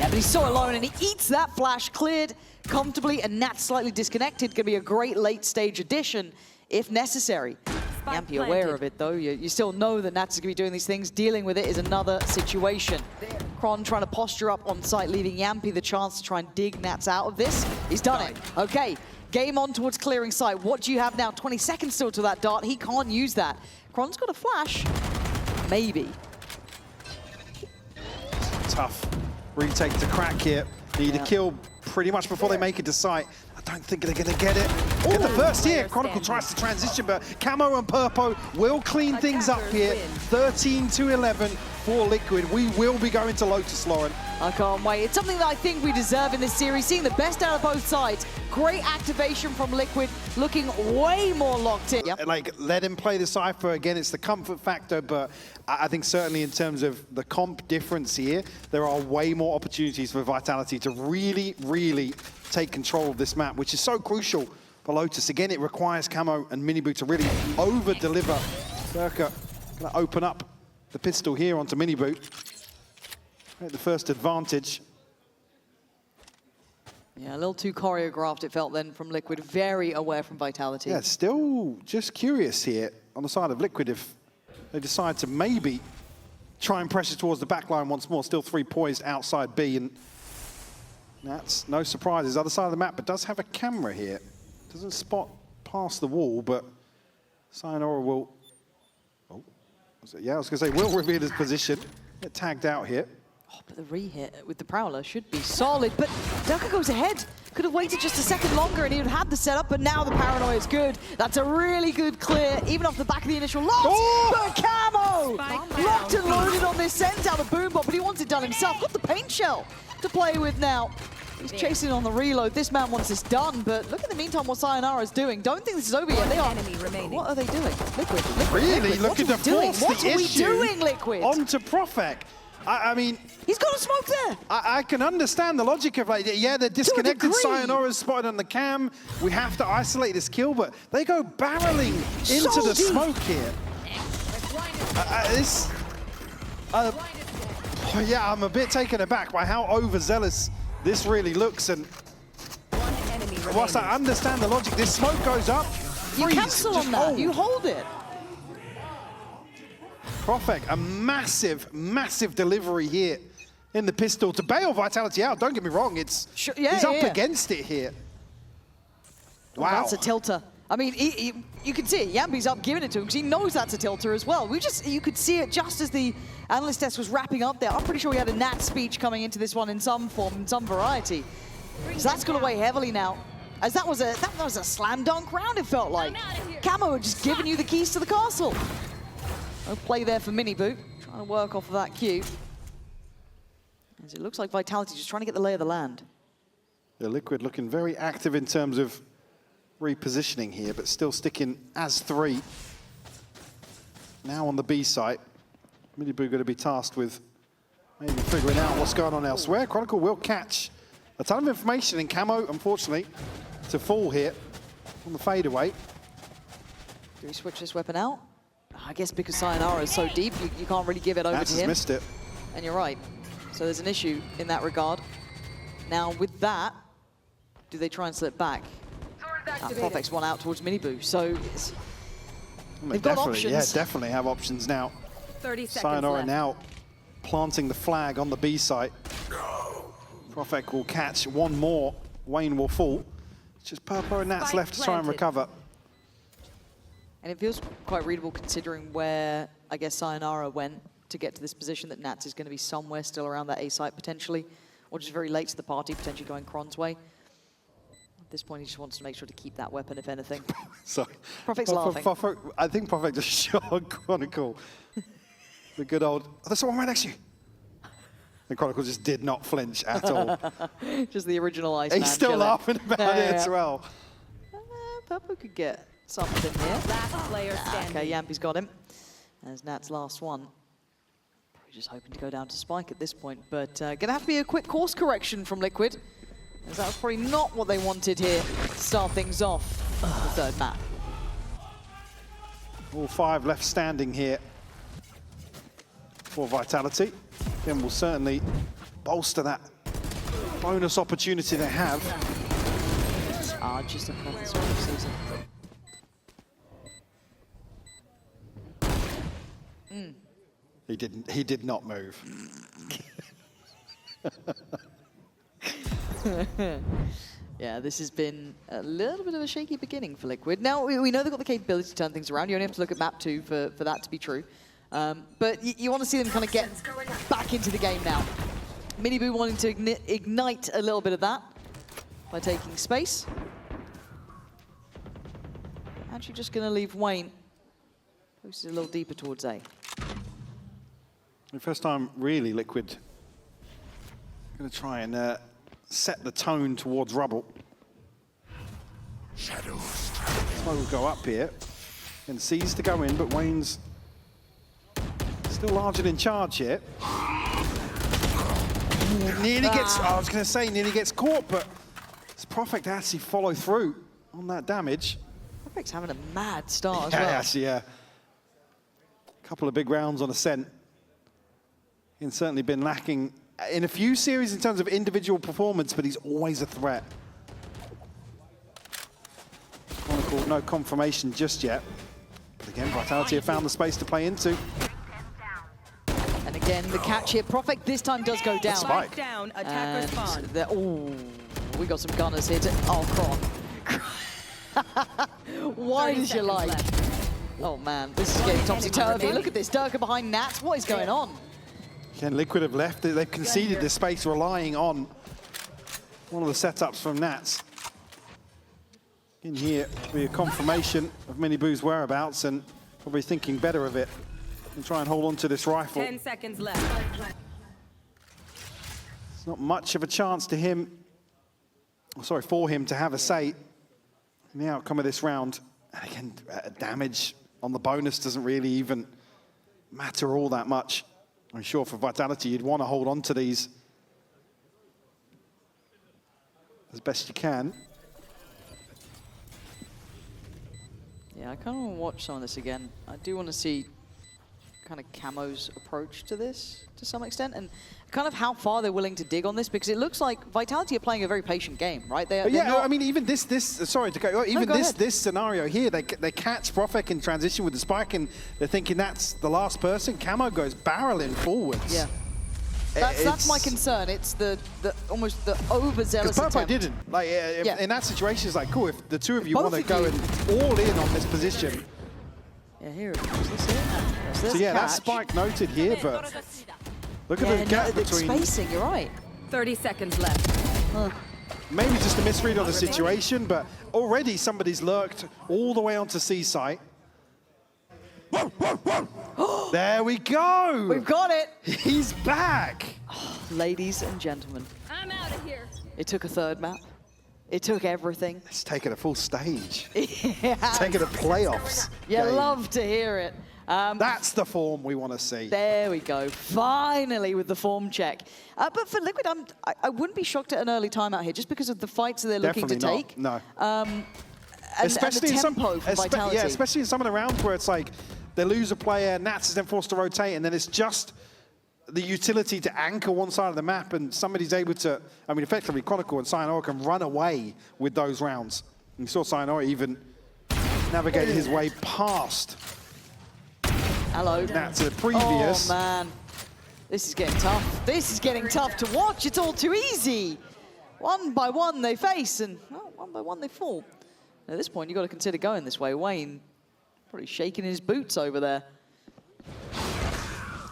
Yeah, but he's so alone, and he eats that flash, cleared comfortably, and Nat's slightly disconnected. Gonna be a great late stage addition if necessary. Yampy aware of it, though. You still know that Nats is going to be doing these things. Dealing with it is another situation. Kron trying to posture up on site, leaving Yampy the chance to try and dig Nats out of this. He's done it. Okay, game on towards clearing site. What do you have now? 20 seconds still to that dart. He can't use that. Kron's got a flash. Maybe. Tough retake to crack here. Need a kill pretty much before they make it to site. I don't think they're going to get it. Get the first here. Chronicle tries to transition, but Camo and Purpo will clean things up here. 13-11 for Liquid. We will be going to Lotus, Lauren. I can't wait. It's something that I think we deserve in this series, seeing the best out of both sides. Great activation from Liquid, looking way more locked in. Yep. Like, let him play the Cypher. Again, it's the comfort factor, but I think certainly in terms of the comp difference here, there are way more opportunities for Vitality to really, really take control of this map, which is so crucial for Lotus. Again, it requires Camo and Minibu to really over-deliver. Circa gonna open up the pistol here onto Minibu. The first advantage. Yeah, a little too choreographed, it felt then from Liquid. Very aware from Vitality. Yeah, still just curious here on the side of Liquid if they decide to maybe try and pressure towards the back line once more. Still 3 poised outside B, and that's no surprises. Other side of the map, but does have a camera here. Doesn't spot past the wall, but Sayonara will... Oh, yeah, I was going to say, will reveal his position. Get tagged out here. Oh, but the re-hit with the Prowler should be solid, but Delka goes ahead. Could have waited just a second longer and he would have had the setup, but now the Paranoia is good. That's a really good clear, even off the back of the initial lock. Oh! But Camo! Locked and loaded on this, sends out the boom bot, but he wants it done himself. Got the paint shell to play with now. He's chasing on the reload. This man wants this done, but look in the meantime what Sayonara is doing. Don't think this is over yet. They are. What are they doing? Liquid. Really looking to force the issue. What are we doing, Liquid? Onto Profek. I mean... He's got a smoke there. I can understand the logic of, like, yeah, they're disconnected. Sayonara's spotted on the cam. We have to isolate this kill, but they go barreling into the smoke here. Yeah, I'm a bit taken aback by how overzealous this really looks, and whilst I understand the logic, this smoke goes up. You cancel on that, you hold it. Profek, a massive, massive delivery here in the pistol to bail Vitality out. Don't get me wrong, it's he's up against it here. Wow. Oh, that's a tilter. I mean, you can see it. Yampy's up giving it to him because he knows that's a tilter as well. You could see it just as the analyst desk was wrapping up there. I'm pretty sure we had a Nat speech coming into this one in some form, in some variety. So that's going to weigh heavily now. As that was a slam dunk round, it felt like. Camo had just given you the keys to the castle. No play there for Minibu, trying to work off of that cue. As it looks like Vitality just trying to get the lay of the land. The Liquid looking very active in terms of repositioning here, but still sticking as 3. Now on the B site, Minibu going to be tasked with maybe figuring out what's going on elsewhere. Chronicle will catch a ton of information in Camo, unfortunately, to fall here on the fadeaway. Do we switch this weapon out? I guess because Sayonara is so deep, you can't really give it over to him. Missed it. And you're right. So there's an issue in that regard. Now with that, do they try and slip back? Profek's one out towards Minibu, so they've got options. Yeah, definitely have options now. 30 seconds Sayonara left. now planting the flag on the B site. Profek will catch one more. Wayne will fall. It's just Purpo and Nats left to try and recover. And it feels quite readable considering where, I guess, Sayonara went to get to this position, that Nats is going to be somewhere still around that A site potentially, or just very late to the party, potentially going Kron's way. At this point, he just wants to make sure to keep that weapon, if anything. Sorry. Profek's laughing. I think Profek just shot Chronicle. The good old, oh, there's someone right next to you. And Chronicle just did not flinch at all. Just the original Iceman. He's still laughing about it as well. Purple could get something here. Last player standing. Okay, Yampy's got him. There's Nat's last one. Probably just hoping to go down to Spike at this point, but gonna have to be a quick course correction from Liquid, as that was probably not what they wanted here to start things off the third map. All 5 left standing here for Vitality. Then will certainly bolster that bonus opportunity they have. Just a this one season. He did not move. Yeah, this has been a little bit of a shaky beginning for Liquid. Now, we know they've got the capability to turn things around. You only have to look at map 2 for that to be true. But you want to see them kind of get back into the game now. Miniboo wanting to ignite a little bit of that by taking space. Actually just going to leave Wayne. Pushes a little deeper towards A. The first time, really, Liquid going to try and set the tone towards Rubble. Shadows. Smoke will go up here and sees to go in, but Wayne's still larger in charge here. Nearly gets, I was going to say, nearly gets caught, but it's Profect to actually follow through on that damage. Profect's having a mad start as Yeah, well. actually, yeah. A couple of big rounds on Ascent. He's certainly been lacking in a few series in terms of individual performance, but he's always a threat. Chronicle, no confirmation just yet. But again, Vitality have found the space to play into. And again, the catch here. Profect this time does go down. Spike. Down, attacker spawn. Oh, we got some gunners here. Oh, Kron. Why does you like? Oh man, this is getting topsy-turvy. Look at this, Durka behind Nats. What is going on? Again, Liquid have left. They've conceded this space, relying on one of the setups from Nats. In here, be a confirmation of Miniboo's whereabouts, and probably thinking better of it and try and hold on to this rifle. 10 seconds left. It's not much of a chance to him, for him to have a say in the outcome of this round. And again, damage on the bonus doesn't really even matter all that much. I'm sure for Vitality, you'd want to hold on to these as best you can. Yeah, I kind of want to watch some of this again. I do want to see kind of Camo's approach to this to some extent, and kind of how far they're willing to dig on this, because it looks like Vitality are playing a very patient game, right? I mean, even this sorry to go, even this scenario here, they catch Profek in transition with the spike, and they're thinking that's the last person. Camo goes barreling forwards. Yeah. That's my concern. It's the almost the overzealous attempt. Purple didn't. Like, in that situation, it's like, cool, if the two of you want to go all in on this position. Yeah, here it comes. Let's see it. So yeah, that's spike noted here, but look at the gap between... spacing, you're right. 30 seconds left. Maybe just a misread of the situation, but already somebody's lurked all the way onto C site. There we go! We've got it! He's back! Oh, ladies and gentlemen. I'm out of here. It took a third map. It took everything. It's taken a full stage. Yeah. It's taken a playoffs. You love to hear it. That's the form we want to see. There we go. Finally with the form check. But for Liquid, I wouldn't be shocked at an early timeout here just because of the fights that they're looking to take. No. Especially and the tempo for Vitality. Yeah, especially in some of the rounds where it's like they lose a player, Nats is then forced to rotate, and then it's just the utility to anchor one side of the map, and somebody's able to, I mean, effectively Chronicle and Sayonara can run away with those rounds. And you saw Sayonara even navigate his way past Nats in the previous. Oh, man. This is getting tough. This is getting tough to watch. It's all too easy. One by one they face, and one by one they fall. At this point, you've got to consider going this way. Wayne probably shaking his boots over there.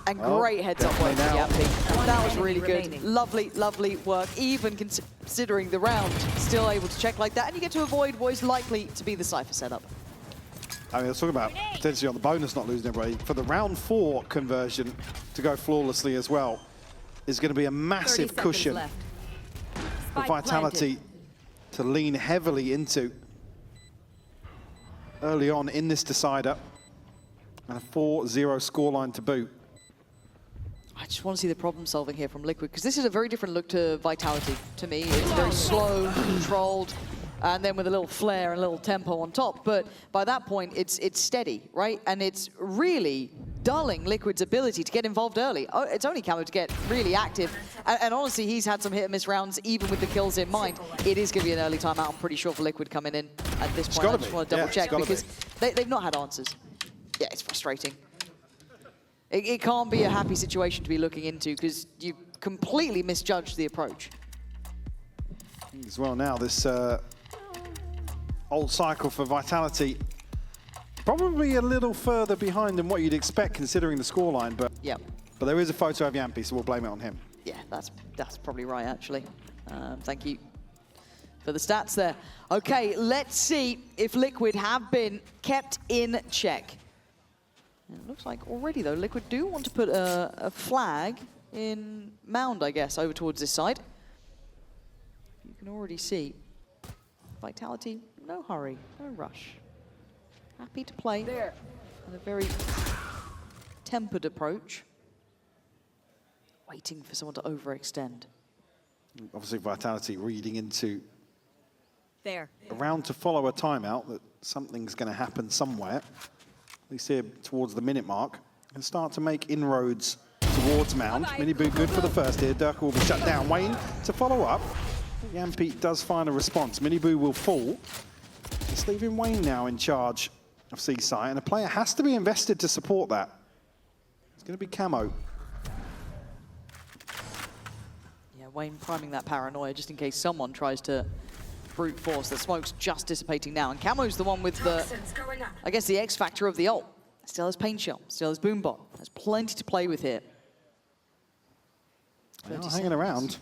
And great heads-up work from Yappy. That was really good. Lovely, lovely work. Even considering the round, still able to check like that. And you get to avoid what is likely to be the Cypher setup. I mean, let's talk about potentially on the bonus not losing everybody. For the round 4 conversion to go flawlessly as well is going to be a massive cushion for Vitality to lean heavily into early on in this decider. And a 4-0 scoreline to boot. I just want to see the problem solving here from Liquid, because this is a very different look to Vitality to me. It's very slow, controlled. and then with a little flair and a little tempo on top. But by that point, it's steady, right? And it's really dulling Liquid's ability to get involved early. Oh, it's only Camo to get really active. And honestly, he's had some hit and miss rounds, even with the kills in mind. It is going to be an early timeout, I'm pretty sure, for Liquid coming in at this point. I just want to double check because they've not had answers. Yeah, it's frustrating. It can't be a happy situation to be looking into because you completely misjudged the approach. As well now, this old cycle for Vitality. Probably a little further behind than what you'd expect considering the scoreline, but there is a photo of Yampi, so we'll blame it on him. Yeah, that's probably right, actually. Thank you for the stats there. Okay, let's see if Liquid have been kept in check. And it looks like already, though, Liquid do want to put a flag in Mound, I guess, over towards this side. You can already see Vitality, no hurry, no rush. Happy to play there. And a very tempered approach. Waiting for someone to overextend. Obviously, Vitality reading into There. a round to follow a timeout, that something's going to happen somewhere. At least here towards the minute mark. And start to make inroads towards Mound. Miniboo good for the first here. Durka will be shut down. Wayne to follow up. Yampi does find a response. Miniboo will fall. It's leaving Wayne now in charge of Seaside, and a player has to be invested to support that. It's going to be Camo. Yeah, Wayne priming that paranoia just in case someone tries to brute force. The smoke's just dissipating now, and Camo's the one with the, I guess, the X factor of the ult. Still has Pain Shell, still has Boombot. There's plenty to play with here. They are hanging around.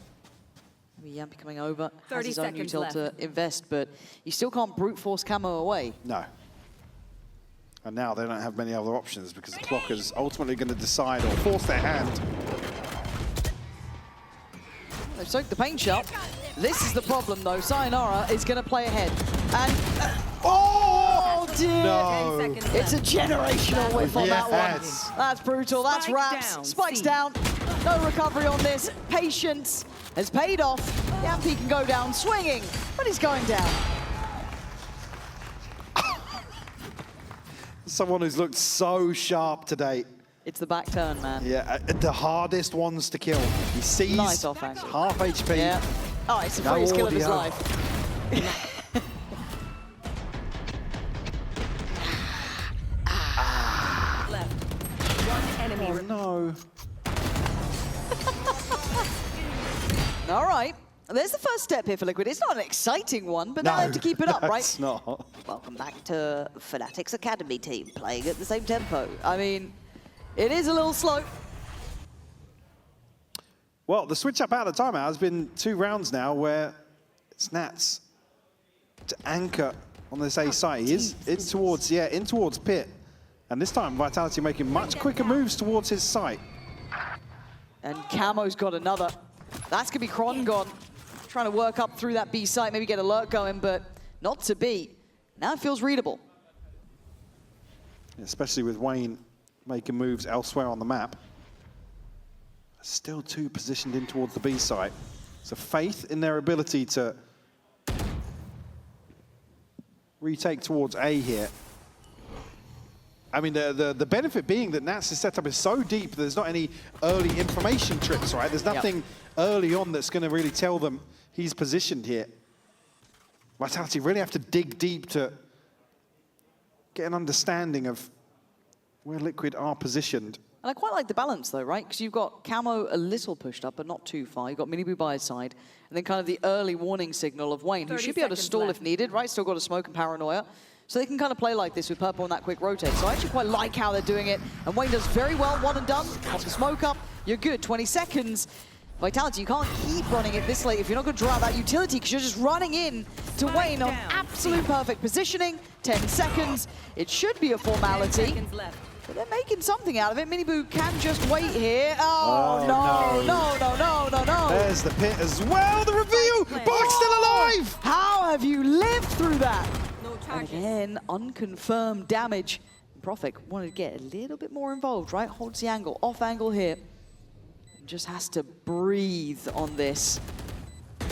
Maybe Yampi coming over, 30 has his own seconds util left. to invest, but you still can't brute force Camo away. No. And now they don't have many other options because the clock is ultimately going to decide or force their hand. They've soaked the Pain Shell. This is the problem, though. Sayonara is going to play ahead. And... oh, dear! No. It's a generational whiff on that one. That's brutal. That's Spike Raps. down, Spikes C. down. No recovery on this. Patience has paid off. Yampi can go down swinging, but he's going down. Someone who's looked so sharp today. It's the back turn, man. Yeah, the hardest ones to kill. He sees Nice off angle. half HP. Yeah. Oh, it's the No freest kill of his audio. life. Left. One enemy. Oh, no. All right. There's the first step here for Liquid. It's not an exciting one, but they have to keep it up, right? It's not. Welcome back to Fnatic's Academy team, playing at the same tempo. I mean, it is a little slow. Well, the switch up out of the timeout has been 2 rounds now where it's Nats to anchor on this A site. He is in towards Pit. And this time, Vitality making much quicker moves towards his site. And Camo's got another. That's going to be Krongon trying to work up through that B site, maybe get alert going, but not to be. Now it feels readable. Especially with Wayne making moves elsewhere on the map. Still 2 positioned in towards the B site. So faith in their ability to retake towards A here. I mean, the benefit being that Nats' setup is so deep, there's not any early information trips, right? There's nothing early on that's going to really tell them he's positioned here. Vitality really have to dig deep to get an understanding of where Liquid are positioned. And I quite like the balance, though, right? Because you've got Camo a little pushed up, but not too far. You've got Miniboo by his side. And then kind of the early warning signal of Wayne, who should be able to stall if needed, right? Still got a smoke and paranoia. So they can kind of play like this with Purple on that quick rotate. So I actually quite like how they're doing it. And Wayne does very well, 1 and done. Pop the smoke up, you're good. 20 seconds. Vitality, you can't keep running it this late if you're not going to draw out that utility because you're just running in to Wayne on absolute perfect positioning. 10 seconds. It should be a formality. But they're making something out of it. Miniboo can just wait here. Oh, no. There's the Pit as well, the reveal! Bark's still alive! How have you lived through that? And again, unconfirmed damage. Profik wanted to get a little bit more involved, right? Holds the angle, off angle here. And just has to breathe on this.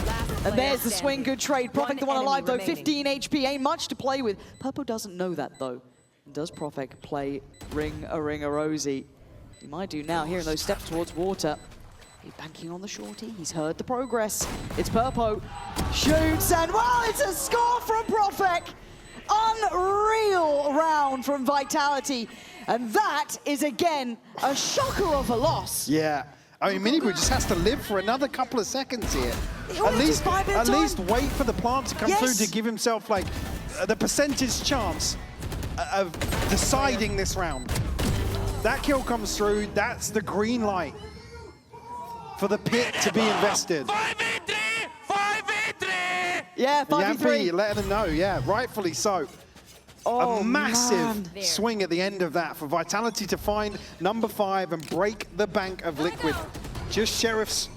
Last And there's the swing, good trade. Profek the one One alive though, enemy 15 HP, ain't much to play with. Purpo doesn't know that though. Does Profek play Ring a Rosie? He might do now, hearing those steps towards water. He's banking on the shorty, he's heard the progress. It's Purpo, shoots, and well, it's a score from Profek! Unreal round from Vitality. And that is again a shocker of a loss. Yeah. I mean, Miniboo just has to live for another couple of seconds here. At least wait for the plant to come through to give himself like the percentage chance of deciding this round. That kill comes through, that's the green light for the pit to be invested. 5v3! 5v3! Yeah, 5v3. Yampy letting them know, yeah, rightfully so. Oh, a massive man. swing at the end of that for Vitality to find number 5 and break the bank of Liquid. Just Sheriffs.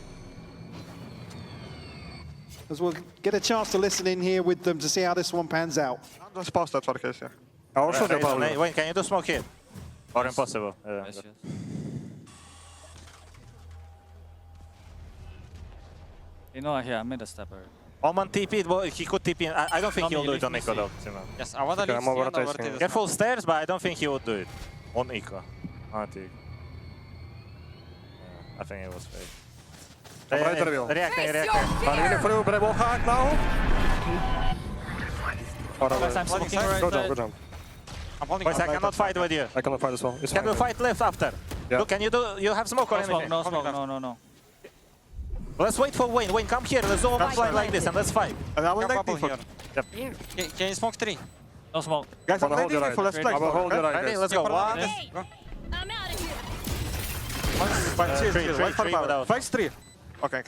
As we'll get a chance to listen in here with them to see how this one pans out. Just pause that for the case, yeah. Wait, can you do smoke here? Or impossible? You know, here, I made a stepper. Oman TP, well, he could TP. I don't think he'll do it on Eco though. Yes, I want to leave over to Careful stairs, but I don't think he would do it on Eco. I think it was fake. Reacting. Are really through, but I will hack now. Guys, I'm smoking right Good job. Boys, I cannot fight with you. I cannot fight as well. It's Can we fight left after? Yeah. Look, can you do? You have smoke or anything? No smoke, no. Let's wait for Wayne. Wayne, come here. Let's all fight like this and let's fight. And I will take here. Yep. Can you smoke 3? No smoke. Guys, I'm ready for let's play. I will hold Ready? Let's go. 1. I'm out of here. Fight 3. Okay,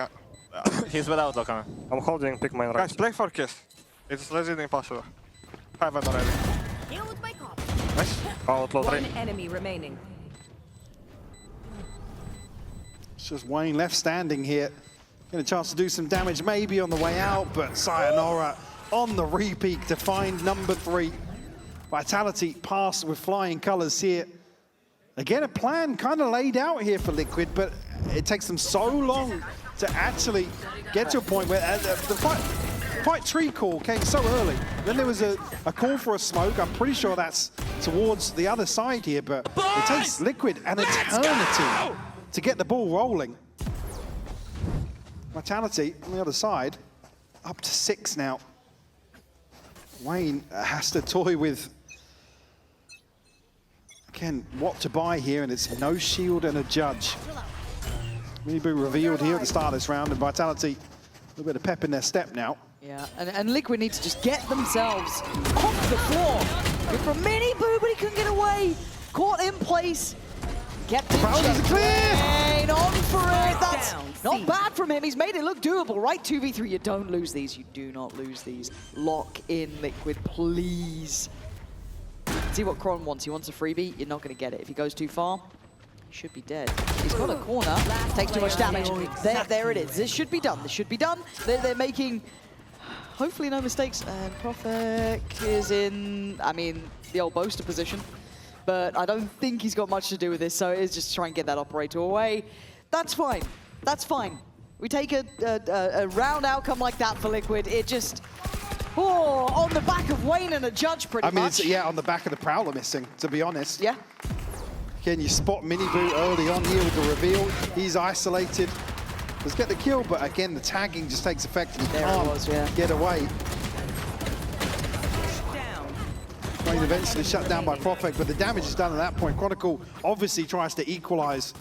He's without Lokana. I'm holding pick mine right. Guys, play for kiss. It's legit impossible. 5 and already. Deal with my cop. Nice. Outlaw 3. One enemy remaining. It's just Wayne left standing here. Get a chance to do some damage maybe on the way out, but Sayonara on the repeat to find number 3. Vitality pass with flying colors here. Again, a plan kind of laid out here for Liquid, but it takes them so long to actually get to a point where the fight tree call came so early. Then there was a call for a smoke. I'm pretty sure that's towards the other side here, but it takes Liquid an eternity to get the ball rolling. Vitality on the other side, up to 6 now. Wayne has to toy with, again, what to buy here, and it's no shield and a judge. Miniboo revealed here at the start of this round, and Vitality, a little bit of pep in their step now. Yeah, and Liquid need to just get themselves off the floor. Good from Miniboo, but he couldn't get away. Caught in place. Kept in check. Wayne on for it. That's not bad from him. He's made it look doable, right? 2v3, you don't lose these. You do not lose these. Lock in, Liquid, please. See what Kron wants. He wants a freebie. You're not going to get it. If he goes too far, he should be dead. He's got a corner. Takes too much damage. There it is. This should be done. This should be done. They're making, hopefully, no mistakes. And Profek is in, I mean, the old boaster position. But I don't think he's got much to do with this, so it's just try and get that operator away. That's fine. That's fine. We take a round outcome like that for Liquid. It just, on the back of Wayne and a judge pretty much. I mean, it's, yeah, on the back of the Prowler missing, to be honest. Yeah. Again, you spot Miniboo early on here with the reveal. He's isolated. Let's get the kill, but again, the tagging just takes effect and he can't get away. Wayne eventually shut down by Profek, but the damage is done at that point. Chronicle obviously tries to equalize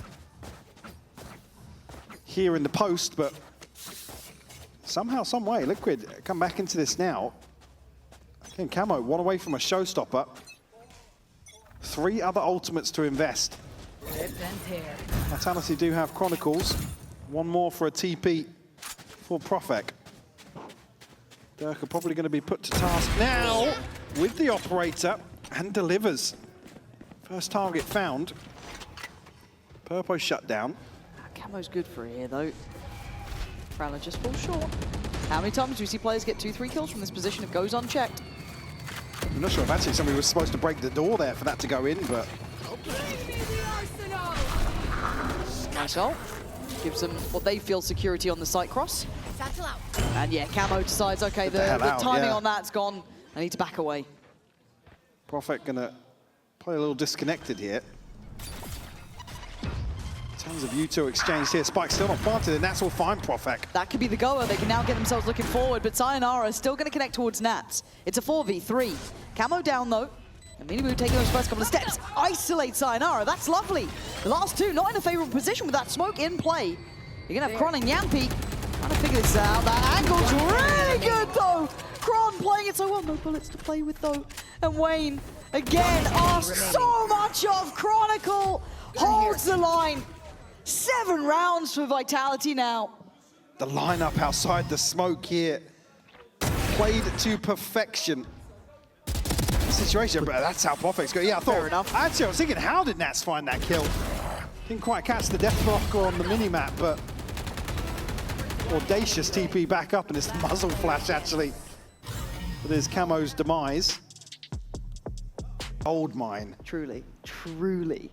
here in the post, but somehow, some way, Liquid come back into this now. Again, Camo, one away from a showstopper. 3 other ultimates to invest. Vitality do have Chronicles. 1 more for a TP for Profek. Dirk are probably going to be put to task now with the operator and delivers. First target found. Purpo shut down. Camo's good for here though. Prowler just falls short. How many times do we see players get 2-3 kills from this position? It goes unchecked. I'm not sure if actually somebody was supposed to break the door there for that to go in, but... Nice ult. Gives them what they feel security on the site cross. Satchel out. And yeah, Camo decides, okay, the hell out, timing yeah. on that's gone. I need to back away. Prophet gonna play a little disconnected here. Tons of U2 exchanged here. Spike still not planted, and that's all fine, Prophet. That could be the goer. They can now get themselves looking forward, but Sayonara is still going to connect towards Nats. It's a 4v3. Camo down, though. And Minibu taking those first couple of steps. Isolate Sayonara. That's lovely. The last two not in a favorable position with that smoke in play. You're going to have Kron and Yampi trying to figure this out. That angle's really good, though. Kron playing it so well. No bullets to play with, though. And Wayne, again, asks so much of Chronicle. Holds the line. 7 rounds for Vitality now. The lineup outside the smoke here played to perfection. Situation, but that's how Prophet's go. Yeah, I thought. Fair enough. Actually, I was thinking, how did Nats find that kill? Didn't quite catch the death blocker on the mini-map, but audacious TP back up, and it's the muzzle flash actually. But there's Camo's demise. Old mine. Truly, truly.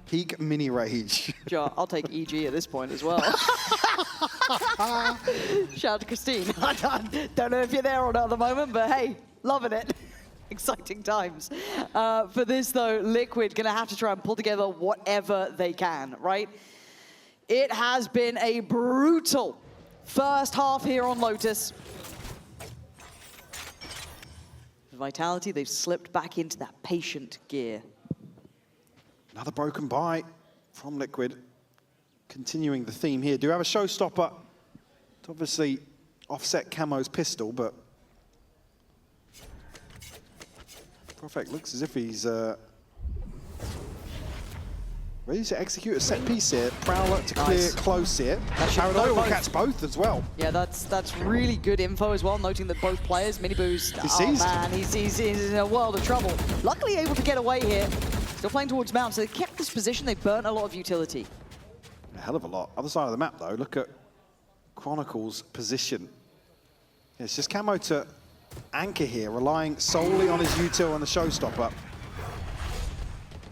Peak mini rage. Joe, I'll take EG at this point as well. Shout out to Christine. I don't know if you're there or not at the moment, but hey, loving it. Exciting times. For this, though, Liquid going to have to try and pull together whatever they can, right? It has been a brutal first half here on Lotus. Vitality, they've slipped back into that patient gear. Another broken bite from Liquid. Continuing the theme here. Do have a showstopper to obviously offset Camo's pistol, but Prophet looks as if he's ready to execute a set piece here. Prowler to clear close here. Paranoia will catch both as well. Yeah, that's really good info as well, noting that both players, Minibu's, he's in a world of trouble. Luckily able to get away here. Still playing towards Mount, so they kept this position, they burnt a lot of utility. A hell of a lot. Other side of the map though, look at Chronicle's position. It's just Camo to anchor here, relying solely on his util and the showstopper.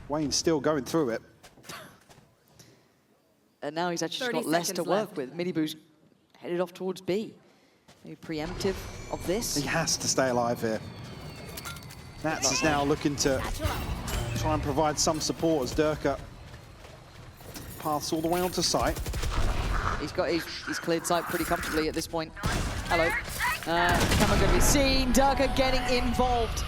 Wayne's still going through it. And now he's actually got less to work with. Minibu's headed off towards B. Maybe preemptive of this. He has to stay alive here. Nats is now looking to try and provide some support as Durka paths all the way onto site. He's cleared site pretty comfortably at this point. Hello. Camo going to be seen. Durka getting involved.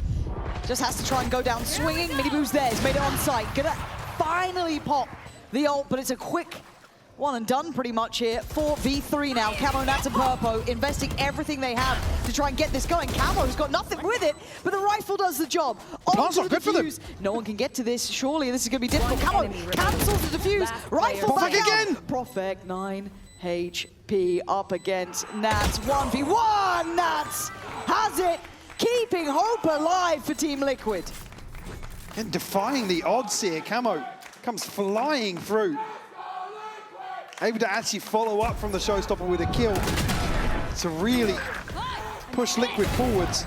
Just has to try and go down swinging. Minibu's there. He's made it on site. Gonna finally pop the ult, but it's a quick one and done pretty much here. 4v3 now. Camo, Nats, and Purpo investing everything they have to try and get this going. Camo's got nothing with it, but the rifle does the job. Onto the defuse. No one can get to this. Surely this is going to be difficult. Camo cancels the defuse. Rifle back again. Prophet 9 HP up against Nats. 1v1. Nats has it. Keeping hope alive for Team Liquid. And defying the odds here. Camo comes flying through. Able to actually follow up from the showstopper with a kill to really push Liquid forwards.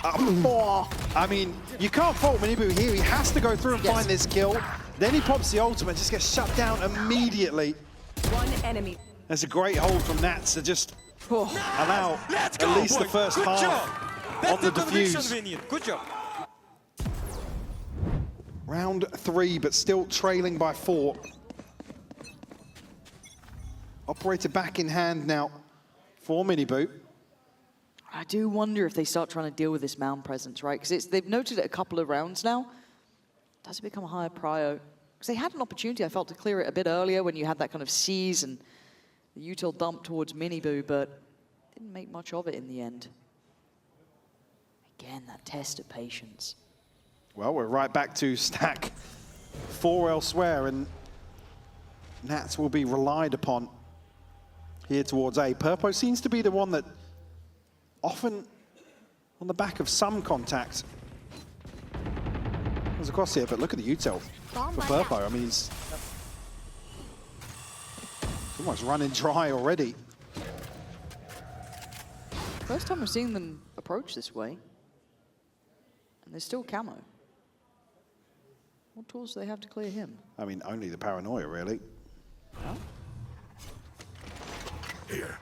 I mean, you can't fault Minibu here. He has to go through and find this kill. Then he pops the ultimate, just gets shut down immediately. One enemy. That's a great hold from Nats to just allow at least the first half on the defuse. Good job. Round 3, but still trailing by 4. Operator back in hand now for Minibu. I do wonder if they start trying to deal with this mound presence, right? Because they've noted it a couple of rounds now. Does it become a higher prio? Because they had an opportunity, I felt, to clear it a bit earlier when you had that kind of seize and the util dump towards Minibu, but didn't make much of it in the end. Again, that test of patience. Well, we're right back to stack 4 elsewhere, and Nats will be relied upon here towards A. Purpo seems to be the one that often, on the back of some contact, goes across here, but look at the util for Purpo. I mean, he's almost running dry already. First time we're seeing them approach this way. And there's still Camo. What tools do they have to clear him? I mean, only the paranoia, really. Huh? Here.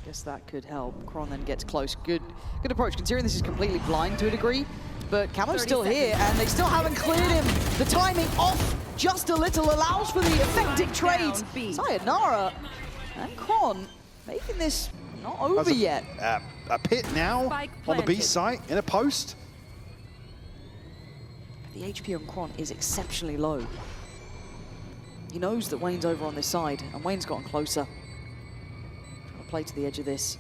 Guess that could help. Kron then gets close. Good approach, considering this is completely blind to a degree. But Camo's still here, and they still haven't cleared him. The timing off just a little allows for the effective trades. Sayonara and Kron making this not over yet. A pit now on the B site in a post. The HP on Kron is exceptionally low. He knows that Wayne's over on this side, and Wayne's gotten closer. Trying to play to the edge of this,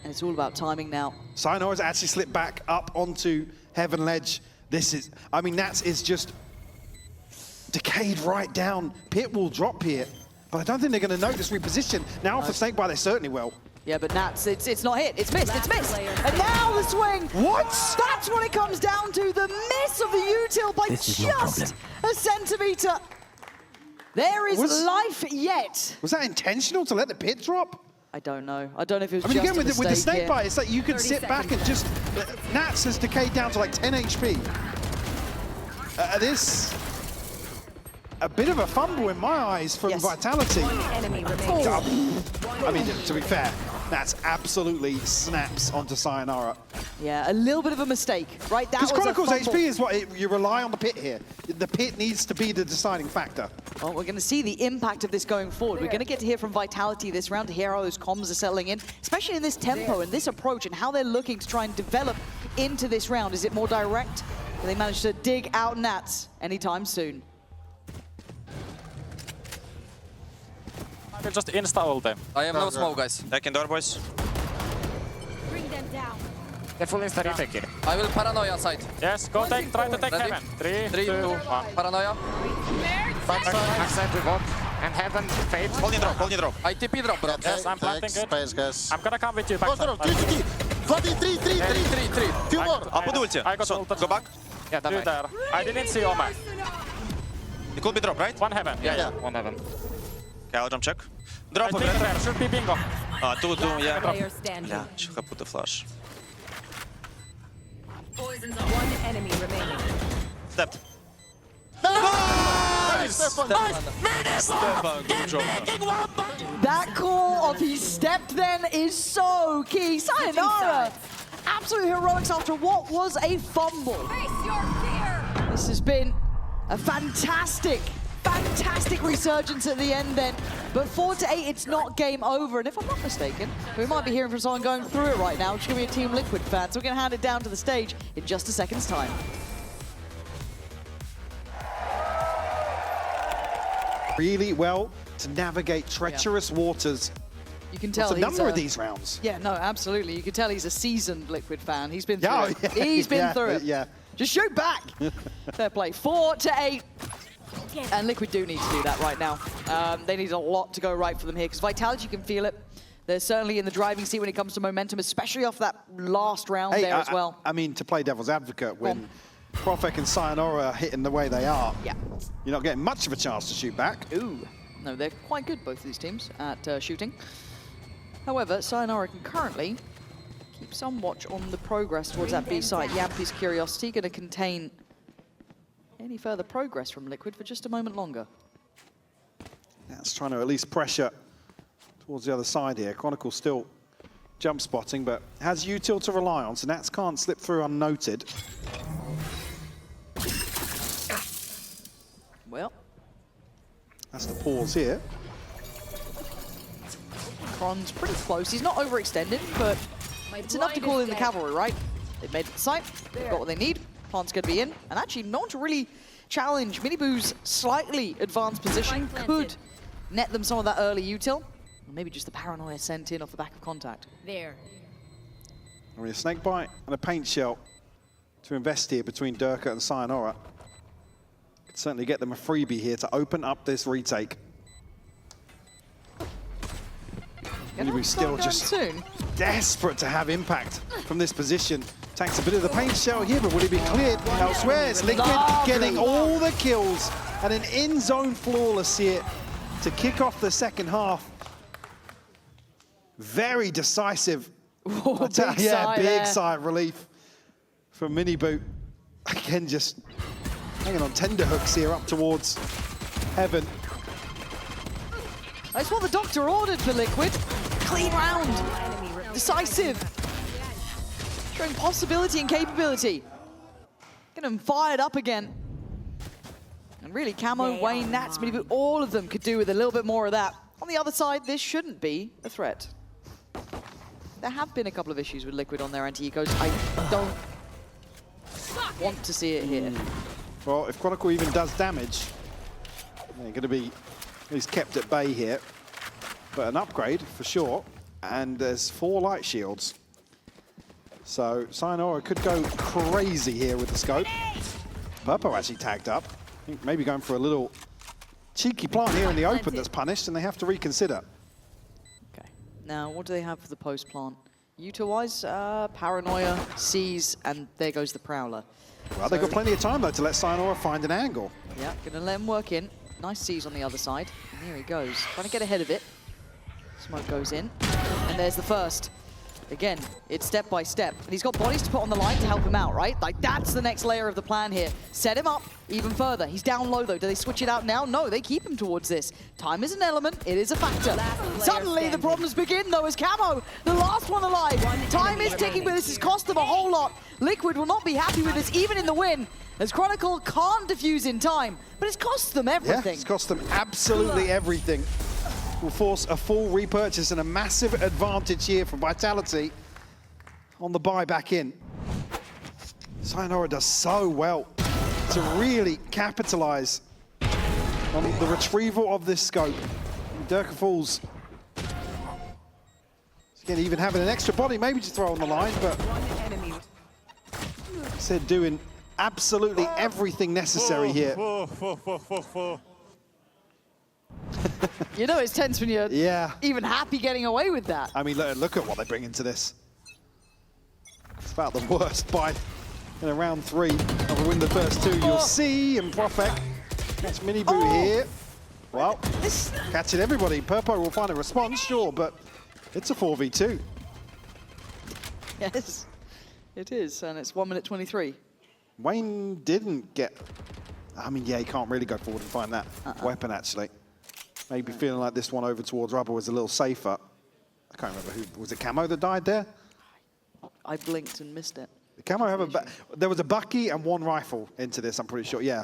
and it's all about timing now. Sayonara's actually slipped back up onto Heaven Ledge. This is, I mean, Nats is just decayed right down. Pit will drop here, but I don't think they're going to notice reposition. Now for Snakebite, they certainly will. Yeah, but Nats, it's not hit. It's missed. It's missed. And now the swing. What? That's what it comes down to. The miss of the util by just a centimeter. There is life yet. Was that intentional to let the pit drop? I don't know. I don't know if it was I mean, just again, with the snake here. bite, it's like you can sit back and just... Nats has decayed down to like 10 HP. This... A bit of a fumble in my eyes from Vitality. Enemy remaining. I mean, to be fair, Nats absolutely snaps onto Sayonara. Yeah, a little bit of a mistake, right? Because Chronicles HP is what you rely on the pit here. The pit needs to be the deciding factor. Well, we're going to see the impact of this going forward. We're going to get to hear from Vitality this round to hear how those comms are settling in, especially in this tempo and this approach and how they're looking to try and develop into this round. Is it more direct? Will they manage to dig out Nats anytime soon? I will just insta-ult them. I am no smoke, guys. Taking door, boys. Bring them down. They full insta retake here. I will paranoia side. Yes, go take, try to take Ready? Heaven. 3, 2, 1. Paranoia. Accept revoke. And Heaven fades. Hold in drop. I TP drop, bro. Yes, I'm planting good. Space, guys. I'm gonna come with you back. Three. Few more. I'll put ulti. I got So, ulted. go back. Yeah, two there. I didn't see Oma. It could be drop, right? One Heaven. Yeah. One Heaven. Okay, I'll jump check. I Drop think over there. there should be bingo. Two, yeah. Player standing. Yeah, should have put the flash. One enemy remaining. Stepped. That call of he stepped then is so key. Sayonara, absolute heroics after what was a fumble. Face your fear. This has been a fantastic resurgence at the end then. But 4-8, it's not game over. And if I'm not mistaken, we might be hearing from someone going through it right now, which is going to be a Team Liquid fan. So we're going to hand it down to the stage in just a second's time. Really well to navigate treacherous waters. You can tell What's the number of these rounds? Yeah, no, absolutely. You can tell he's a seasoned Liquid fan. He's been through Yeah, it. He's been through it. Yeah. Just shoot back. Fair play. 4-8. And Liquid do need to do that right now. They need a lot to go right for them here because Vitality can feel it. They're certainly in the driving seat when it comes to momentum, especially off that last round there as well. I mean, to play devil's advocate, when Profek and Sayonara are hitting the way they are, you're not getting much of a chance to shoot back. Ooh. No, they're quite good, both of these teams, at shooting. However, Sayonara can currently keep some watch on the progress towards that B site. Yampi's Curiosity going to contain any further progress from Liquid for just a moment longer. That's trying to at least pressure towards the other side here. Chronicle still jump spotting, but has util to rely on, so Nats can't slip through unnoted. Well, that's the pause here. Kron's pretty close. He's not overextended, but it's enough to call in the cavalry, right? They've made it to the site. They've got what they need. Plant's going to be in. And actually, no one to really challenge. Miniboo's slightly advanced position could net them some of that early util. Or maybe just the paranoia sent in off the back of contact. There. I mean, a snake bite and a paint shell to invest here between Durka and Sayonara. Could certainly get them a freebie here to open up this retake. Miniboo's still just desperate to have impact from this position. Takes a bit of the paint shell here, but will he be cleared elsewhere? It's Liquid getting all the kills and an in-zone flawless here to kick off the second half. Very decisive. Ooh, big sigh of relief from Miniboo. Again, just hanging on tender hooks here up towards Heaven. That's what the doctor ordered for Liquid. Clean round. Enemy remaining. Decisive. Showing possibility and capability. Getting them fired up again. And really, Camo, Wayne, Nats, maybe all of them could do with a little bit more of that. On the other side, this shouldn't be a threat. There have been a couple of issues with Liquid on their anti-ecos. I don't want to see it here. Well, if Chronicle even does damage, they're going to be at least kept at bay here. But an upgrade for sure. And there's 4 light shields. So Sayonara could go crazy here with the scope. Purpo actually tagged up. I think maybe going for a little cheeky plant here in the open that's punished, and they have to reconsider. Okay. Now, what do they have for the post plant? Uta-wise, Paranoia, Seize, and there goes the Prowler. Well, they've got plenty of time, though, to let Sayonara find an angle. Yeah, gonna let him work in. Nice Seize on the other side. And here he goes, trying to get ahead of it. Smoke goes in, and there's the first. Again, it's step by step. And he's got bodies to put on the line to help him out, right? Like, that's the next layer of the plan here. Set him up even further. He's down low, though. Do they switch it out now? No, they keep him towards this. Time is an element. It is a factor. Suddenly, the problems begin, though, as Camo, the last one alive. Time is ticking, but this has cost them a whole lot. Liquid will not be happy with this, even in the win, as Chronicle can't defuse in time. But it's cost them everything. Yeah, it's cost them absolutely everything. Will force a full repurchase and a massive advantage here from Vitality on the buy back in. Sayonara does so well to really capitalize on the retrieval of this scope. Durka Falls, again, even having an extra body maybe to throw on the line, but said doing absolutely everything necessary here. You know it's tense when you're even happy getting away with that. I mean, look at what they bring into this. It's about the worst buy in a round 3. I'll win the first 2. You'll see, and Profek. That's Miniboo here. Well, catching everybody. Purpo will find a response, sure, but it's a 4v2. Yes, it is, and it's 1 minute 23. Wayne didn't get... I mean, yeah, he can't really go forward and find that weapon, actually. Maybe feeling like this one over towards Rubber was a little safer. I can't remember who... Was it Camo that died there? I blinked and missed it. Did Camo have a... There was a Bucky and 1 rifle into this, I'm pretty sure. Yeah.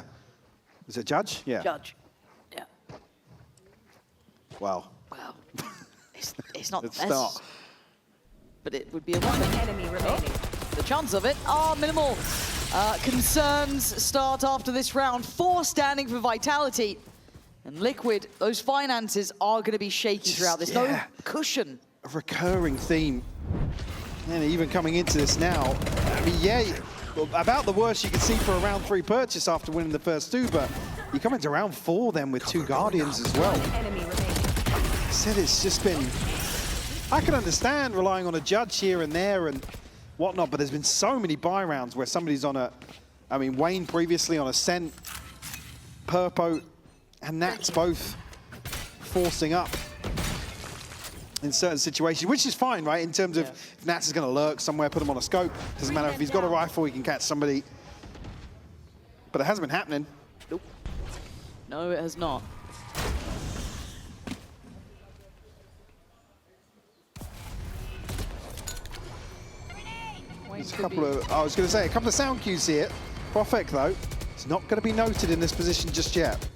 Was it Judge? Yeah. Judge. Yeah. Wow. Wow. It's not the best. Start. But it would be a weapon. Enemy remaining. The chance of it are minimal. Concerns start after this round. 4 standing for Vitality. And Liquid, those finances are going to be shaky throughout. There's no cushion. A recurring theme. And even coming into this now, I mean, yeah, about the worst you can see for a round 3 purchase after winning the first 2, but you come into round 4 then with 2 Guardians as well. Enemy remaining. I said it's just been... I can understand relying on a Judge here and there and whatnot, but there's been so many buy rounds where somebody's on a... I mean, Wayne previously on Ascent, Purpo and Nats both forcing up in certain situations, which is fine, right? In terms of if Nats is going to lurk somewhere, put him on a scope. Doesn't matter if he's got a rifle, he can catch somebody. But it hasn't been happening. Nope. No, it has not. There's a couple of, I was going to say, a couple of sound cues here. Profek, though, it's not going to be noted in this position just yet.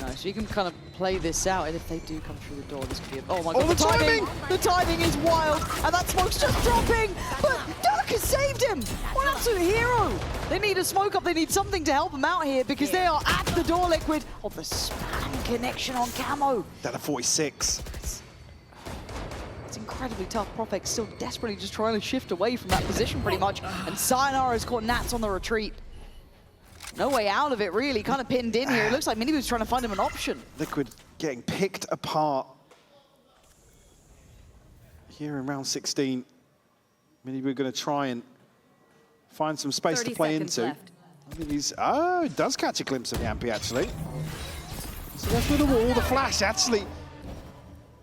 No, so you can kind of play this out, and if they do come through the door, this could be a... Oh my god, the timing! The timing is wild, and that smoke's just dropping! But Durka saved him! What an absolute hero! They need a smoke up, they need something to help them out here, because they are at the door, Liquid. Oh, the spam connection on Camo. Down to 46. It's incredibly tough. Profek still desperately just trying to shift away from that position pretty much, and Sayonara has caught Nats on the retreat. No way out of it, really. Kind of pinned in here. It looks like Miniboo's trying to find him an option. Liquid getting picked apart here in round 16. Miniboo going to try and find some space to play into. Left. I think he's... Oh, he does catch a glimpse of Yampy, actually. So that's with the wall. The flash actually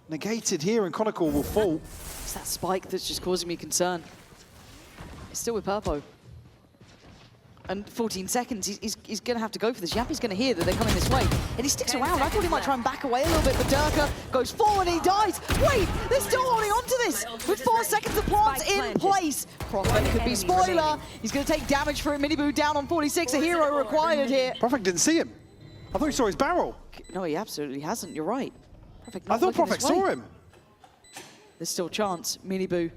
negated here, and Chronicle will fall. It's that spike that's just causing me concern. It's still with Purpo. And 14 seconds, he's going to have to go for this. Yampy's going to hear that they're coming this way. And he sticks around. I thought he might try and back away a little bit, but Durka goes forward and he dies. Wait, they're still holding on to this with 4 seconds of plants in place. Prophet could be spoiler. He's going to take damage for it. Miniboo down on 46, a hero required here. Prophet didn't see him. I thought he saw his barrel. No, he absolutely hasn't. You're right. I thought Prophet saw him. There's still a chance. Miniboo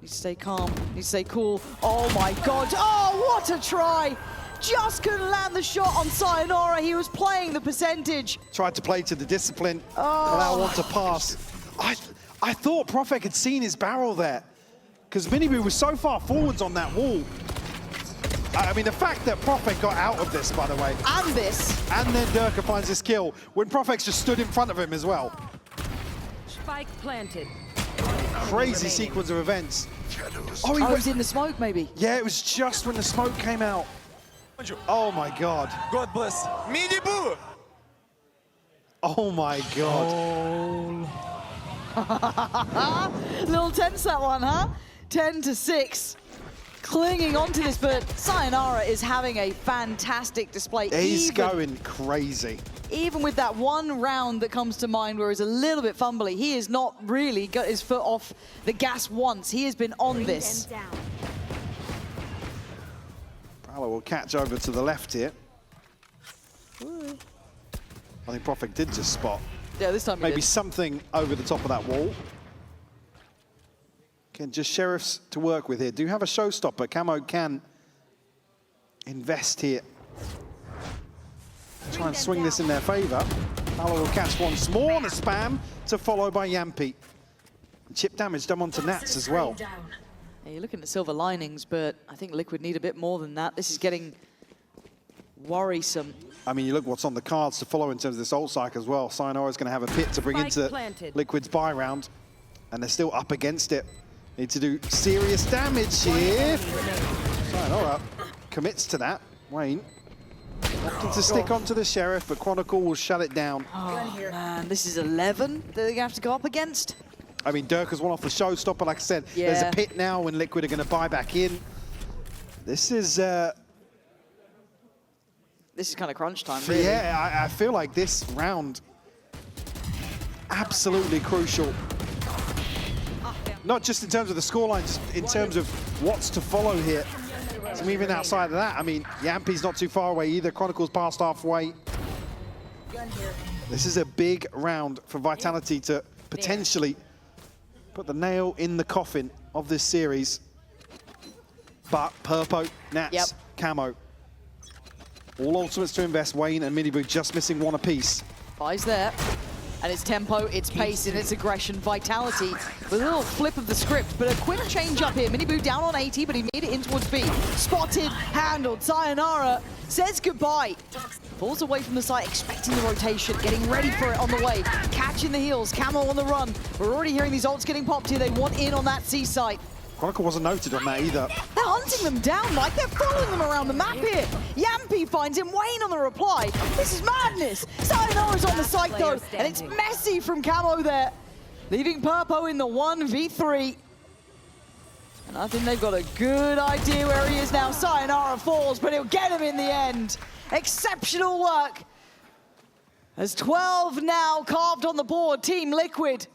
needs to stay calm, needs to stay cool. Oh my God, oh, what a try! Just couldn't land the shot on Sayonara. He was playing the percentage. Tried to play to the discipline, allow one to pass. I thought Prophet had seen his barrel there, because Miniboo was so far forwards on that wall. I mean, the fact that Prophet got out of this, by the way. And this. And then Durka finds his kill, when Prophet just stood in front of him as well. Spike planted. Crazy sequence of events. Oh, he was in the smoke, maybe. Yeah, it was just when the smoke came out. Oh my God. God bless. Miniboo! Oh my God. Little tense that one, huh? 10-6. Clinging onto this, but Sayonara is having a fantastic display. He's going crazy. Even with that one round that comes to mind where he's a little bit fumbly, he has not really got his foot off the gas once. He has been on this. Prowler will catch over to the left here. I think Prophet did just spot. Yeah, this time maybe something over the top of that wall. Again, just Sheriffs to work with here. Do have a showstopper. Camo can invest here. Try and swing this in their favor. Valor will catch once more on a spam to follow by Yampy. Chip damage done onto Nats as well. Yeah, you're looking at silver linings, but I think Liquid need a bit more than that. This is getting worrisome. I mean, you look what's on the cards to follow in terms of this ult cycle as well. Sayonara is going to have a pit to bring into Liquid's buy round, and they're still up against it. Need to do serious damage here. Sayonara commits to that. Wayne opted to stick onto the Sheriff, but Chronicle will shut it down. Oh, man, this is 11 that they have to go up against. I mean, Durka's one off the showstopper, like I said. Yeah. There's a pit now when Liquid are going to buy back in. This is kind of crunch time, really. Yeah, I feel like this round, absolutely crucial. Not just in terms of the scorelines, in terms of what's to follow here. So even outside of that, I mean, Yampy's not too far away either. Chronicle's past halfway. This is a big round for Vitality to potentially put the nail in the coffin of this series. But Purpo, Nats, Camo. All ultimates to invest. Wayne and Miniboo just missing one apiece. Buys there. And it's tempo, it's pace, and it's aggression. Vitality with a little flip of the script, but a quick change up here. Miniboo down on 80, but he made it in towards B. Spotted, handled. Sayonara says goodbye. Falls away from the site, expecting the rotation, getting ready for it on the way. Catching the heels, Camo on the run. We're already hearing these ults getting popped here. They want in on that C site. Chronicle wasn't noted on that either. They're hunting them down, Mike. They're following them around the map here. Yampy finds him. Wayne on the reply. This is madness. Sayonara's on the site, though, and it's messy from Camo there. Leaving Purpo in the 1v3. And I think they've got a good idea where he is now. Sayonara falls, but he'll get him in the end. Exceptional work. There's 12 now carved on the board. Team Liquid.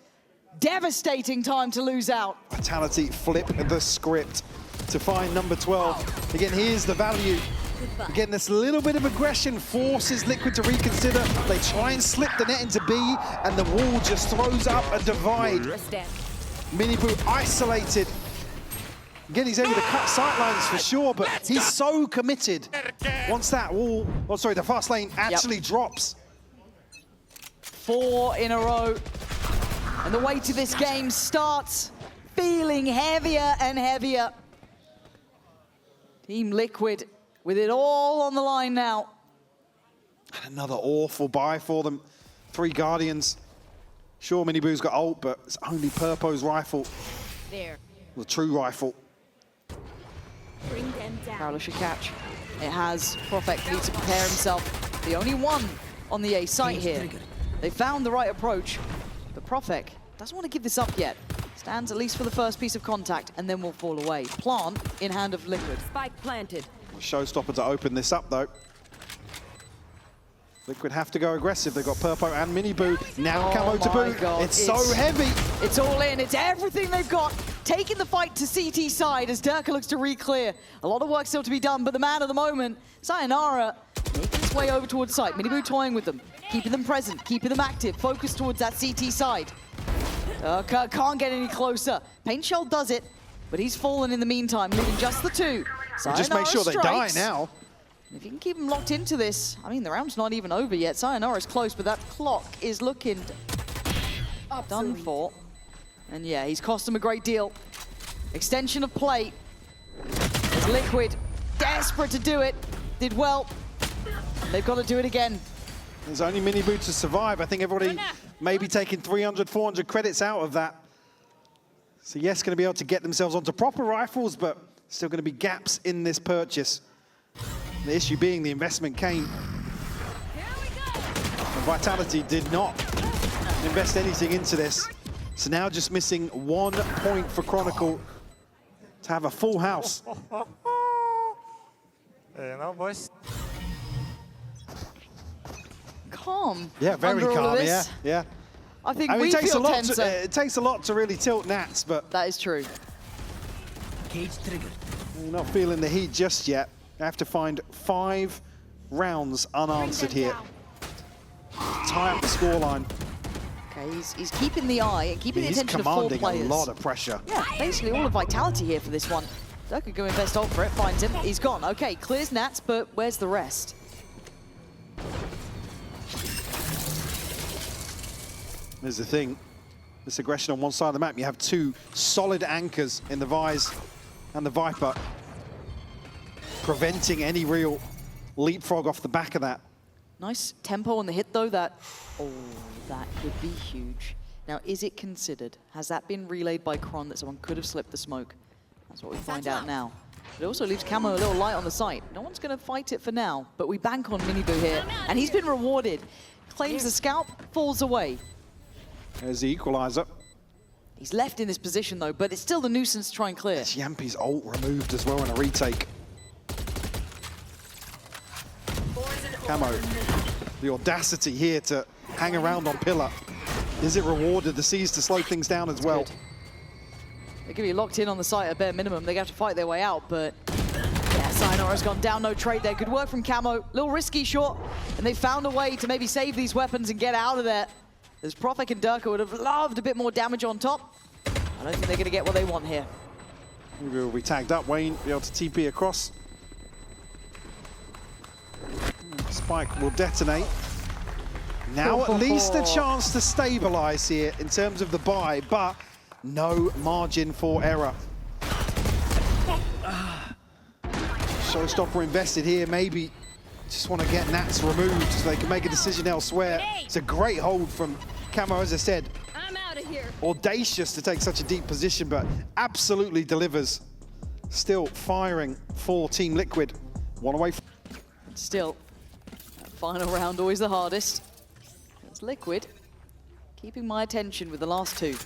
Devastating time to lose out. Vitality flip the script to find number 12. Again, here's the value. Again, this little bit of aggression forces Liquid to reconsider. They try and slip the net into B, and the wall just throws up a divide. Miniboo isolated. Again, he's able to cut sightlines for sure, but he's so committed. Once that wall, oh sorry, the fast lane actually drops. 4 in a row. And the weight of this game starts feeling heavier and heavier. Team Liquid with it all on the line now. And another awful buy for them. 3 Guardians. Sure, Miniboo's got ult, but it's only Purpo's rifle. There. The true rifle. Bring them down. Prowler should catch. It has. Prophet needs to prepare himself. The only one on the A site here. They found the right approach. But Prophet doesn't want to give this up yet. Stands at least for the first piece of contact and then will fall away. Plant in hand of Liquid. Spike planted. Showstopper to open this up, though. Liquid have to go aggressive. They've got Purpo and Miniboo. Now Camo to boot. God. It's so heavy. It's all in. It's everything they've got. Taking the fight to CT side as Durka looks to re-clear. A lot of work still to be done, but the man of the moment, Sayonara, making his way over towards site. Miniboo toying with them, keeping them present, keeping them active, focused towards that CT side. Can't get any closer. Paint Shell does it, but he's fallen in the meantime, leaving just the two. Just make sure they die now. If you can keep them locked into this, I mean, the round's not even over yet. Sayonara's close, but that clock is looking done for. And yeah, he's cost them a great deal. Extension of play. As Liquid, desperate to do it, did well. They've got to do it again. There's only Miniboo to survive. I think everybody maybe taking 300, 400 credits out of that. So yes, going to be able to get themselves onto proper rifles, but still going to be gaps in this purchase. The issue being the investment came. And Vitality did not invest anything into this. So now just missing 1 point for Chronicle to have a full house. You know, boys. Calm. Yeah, very calm, yeah. I think mean, we feel tenser. it takes a lot to really tilt Nats, but... That is true. You're not feeling the heat just yet. They have to find 5 rounds unanswered here. Tie up the scoreline. Okay, he's keeping the eye and keeping the attention of 4 players. He's commanding a lot of pressure. Yeah, basically all of Vitality here for this one. That could go invest ult for it, finds him, he's gone. Okay, clears Nats, but where's the rest? There's the thing. This aggression on one side of the map, you have 2 solid anchors in the Vise and the Viper, preventing any real leapfrog off the back of that. Nice tempo on the hit though, that could be huge. Now, is it considered? Has that been relayed by Kron that someone could have slipped the smoke? That's what we find out now. But it also leaves Camo a little light on the site. No one's going to fight it for now, but we bank on Miniboo here, and he's been rewarded. Claims the scalp, falls away. There's the equalizer. He's left in this position though, but it's still the nuisance to try and clear. It's Yampi's ult removed as well in a retake. Camo, the audacity here to hang around on Pillar. Is it rewarded? The C's to slow things down as well. They're going to be locked in on the site at bare minimum. They have to fight their way out, but yeah, Sayonara's gone down. No trade there. Good work from Camo. Little risky shot, and they found a way to maybe save these weapons and get out of there. As Profek and Durka would have loved a bit more damage on top. I don't think they're going to get what they want here. Maybe we'll be tagged up. Wayne be able to TP across. Spike will detonate. Now at least a chance to stabilize here in terms of the buy, but no margin for error. Showstopper invested here, maybe just want to get Nats removed so they can make a decision elsewhere. It's a great hold from Camo, as I said. I'm out of here. Audacious to take such a deep position, but absolutely delivers. Still firing for Team Liquid. One away from... Still, that final round always the hardest. It's Liquid keeping my attention with the last 2.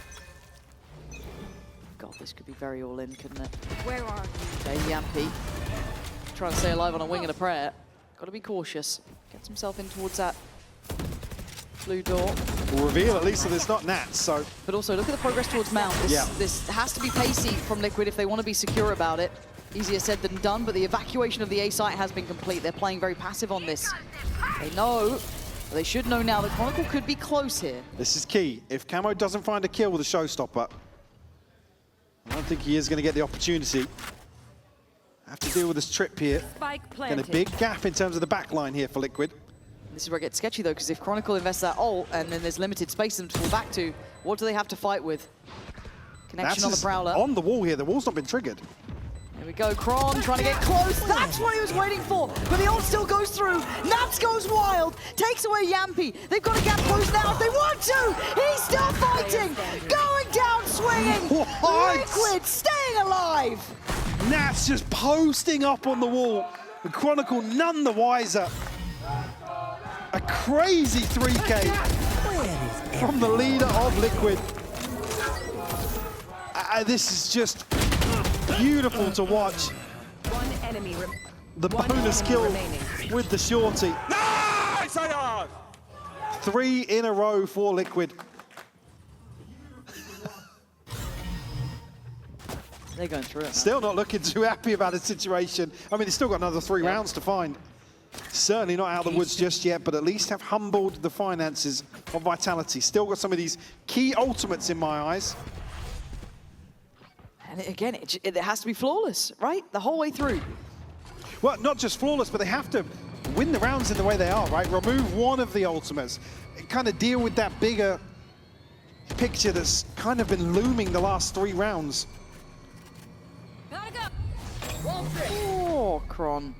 God, this could be very all-in, couldn't it? Where are you? Okay, Yampi. Trying to stay alive on a wing and a prayer. Got to be cautious. Gets himself in towards that blue door. We'll reveal at least that it's not Nats, so... But also, look at the progress towards Mount. This has to be pacey from Liquid if they want to be secure about it. Easier said than done, but the evacuation of the A site has been complete. They're playing very passive on this. They know, they should know now that Chronicle could be close here. This is key. If Camo doesn't find a kill with a showstopper, I don't think he is going to get the opportunity. Have to deal with this trip here. Spike And a big gap in terms of the back line here for Liquid. This is where it gets sketchy though, because if Chronicle invests that ult and then there's limited space for them to fall back to, what do they have to fight with? Connection on the Prowler. On the wall here, the wall's not been triggered. Here we go, Kron trying to get close. That's what he was waiting for, but the ult still goes through. Nats goes wild, takes away Yampi. They've got a gap closed now if they want to. He's still fighting, going down swinging. What? Liquid staying alive. Nats just posting up on the wall. The Chronicle none the wiser. A crazy 3K from the leader of Liquid. This is just beautiful to watch. One enemy. the One bonus enemy kill remaining. with the shorty. Nice, Ayaz! 3 in a row for Liquid. They're going through it, man. Still not looking too happy about the situation. I mean, they've still got another 3 rounds to find. Certainly not out of the woods just yet, but at least have humbled the finances of Vitality. Still got some of these key ultimates in my eyes. And again, it has to be flawless, right? The whole way through. Well, not just flawless, but they have to win the rounds in the way they are, right? Remove one of the ultimates. Kind of deal with that bigger picture that's kind of been looming the last 3 rounds. Gotta go. Oh, Kron.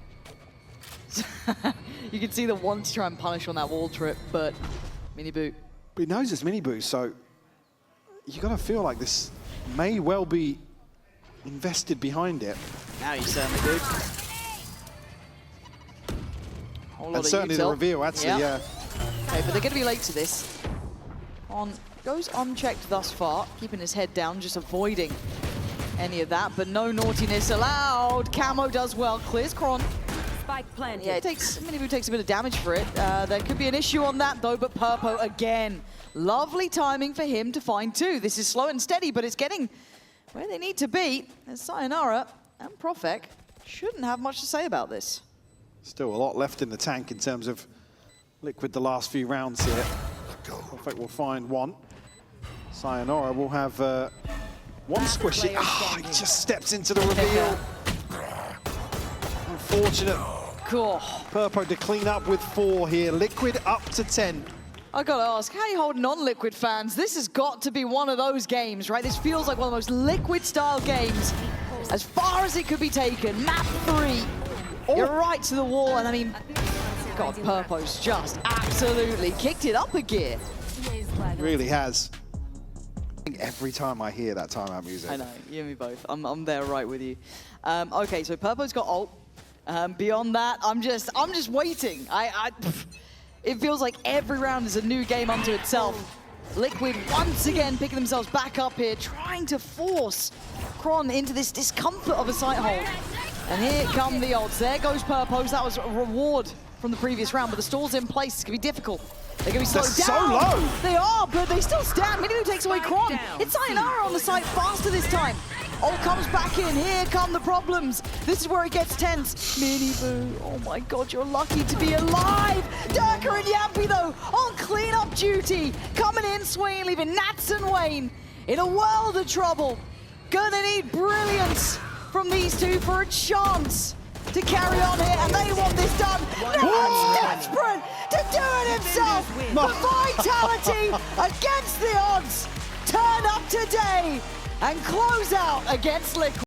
You can see the want to try and punish on that wall trip, but mini boot. But he knows it's mini boost, so you got to feel like this may well be invested behind it. Now you certainly do. Whole lot And of certainly the util. reveal, actually, yeah. Okay, but they're going to be late to this. Goes unchecked thus far, keeping his head down, just avoiding any of that, but no naughtiness allowed. Camo does well, clears Kron. Spike planted. Yeah, Minibu takes a bit of damage for it. There could be an issue on that though, but Purpo again. Lovely timing for him to find 2. This is slow and steady, but it's getting where they need to be. And Sayonara and Profek shouldn't have much to say about this. Still a lot left in the tank in terms of Liquid the last few rounds here. Profek will find 1. Sayonara will have 1 squishy. Ah, he just steps into the reveal. Unfortunate. Cool. Purpo to clean up with 4 here. Liquid up to 10. I gotta ask, how are you holding on, Liquid fans? This has got to be one of those games, right? This feels like one of the most Liquid-style games as far as it could be taken. Map 3. You're right to the wall, and I mean, God, Purpo's just absolutely kicked it up a gear. Really has. I think every time I hear that timeout music. I know, you and me both. I'm there right with you. Okay, so Purpo's got ult. Beyond that, I'm just waiting. It feels like every round is a new game unto itself. Liquid once again picking themselves back up here, trying to force Kron into this discomfort of a sight hold. And here come the ults. There goes Purpo's. That was a reward from the previous round, but the stall's in place. It's gonna be difficult. They're gonna be slowed down. So low. They are, but they still stand. Minibu takes away Kron. It's Sayonara on the site faster this time. Ult comes back in. Here come the problems. This is where it gets tense. Minibu, oh my God, you're lucky to be alive. Durka and Yampi though on cleanup duty, coming in swinging, leaving Nats and Wayne in a world of trouble. Gonna need brilliance from these 2 for a chance to carry on here, and they want this done. Nat's desperate to do it himself. But Vitality against the odds turn up today and close out against Liquid.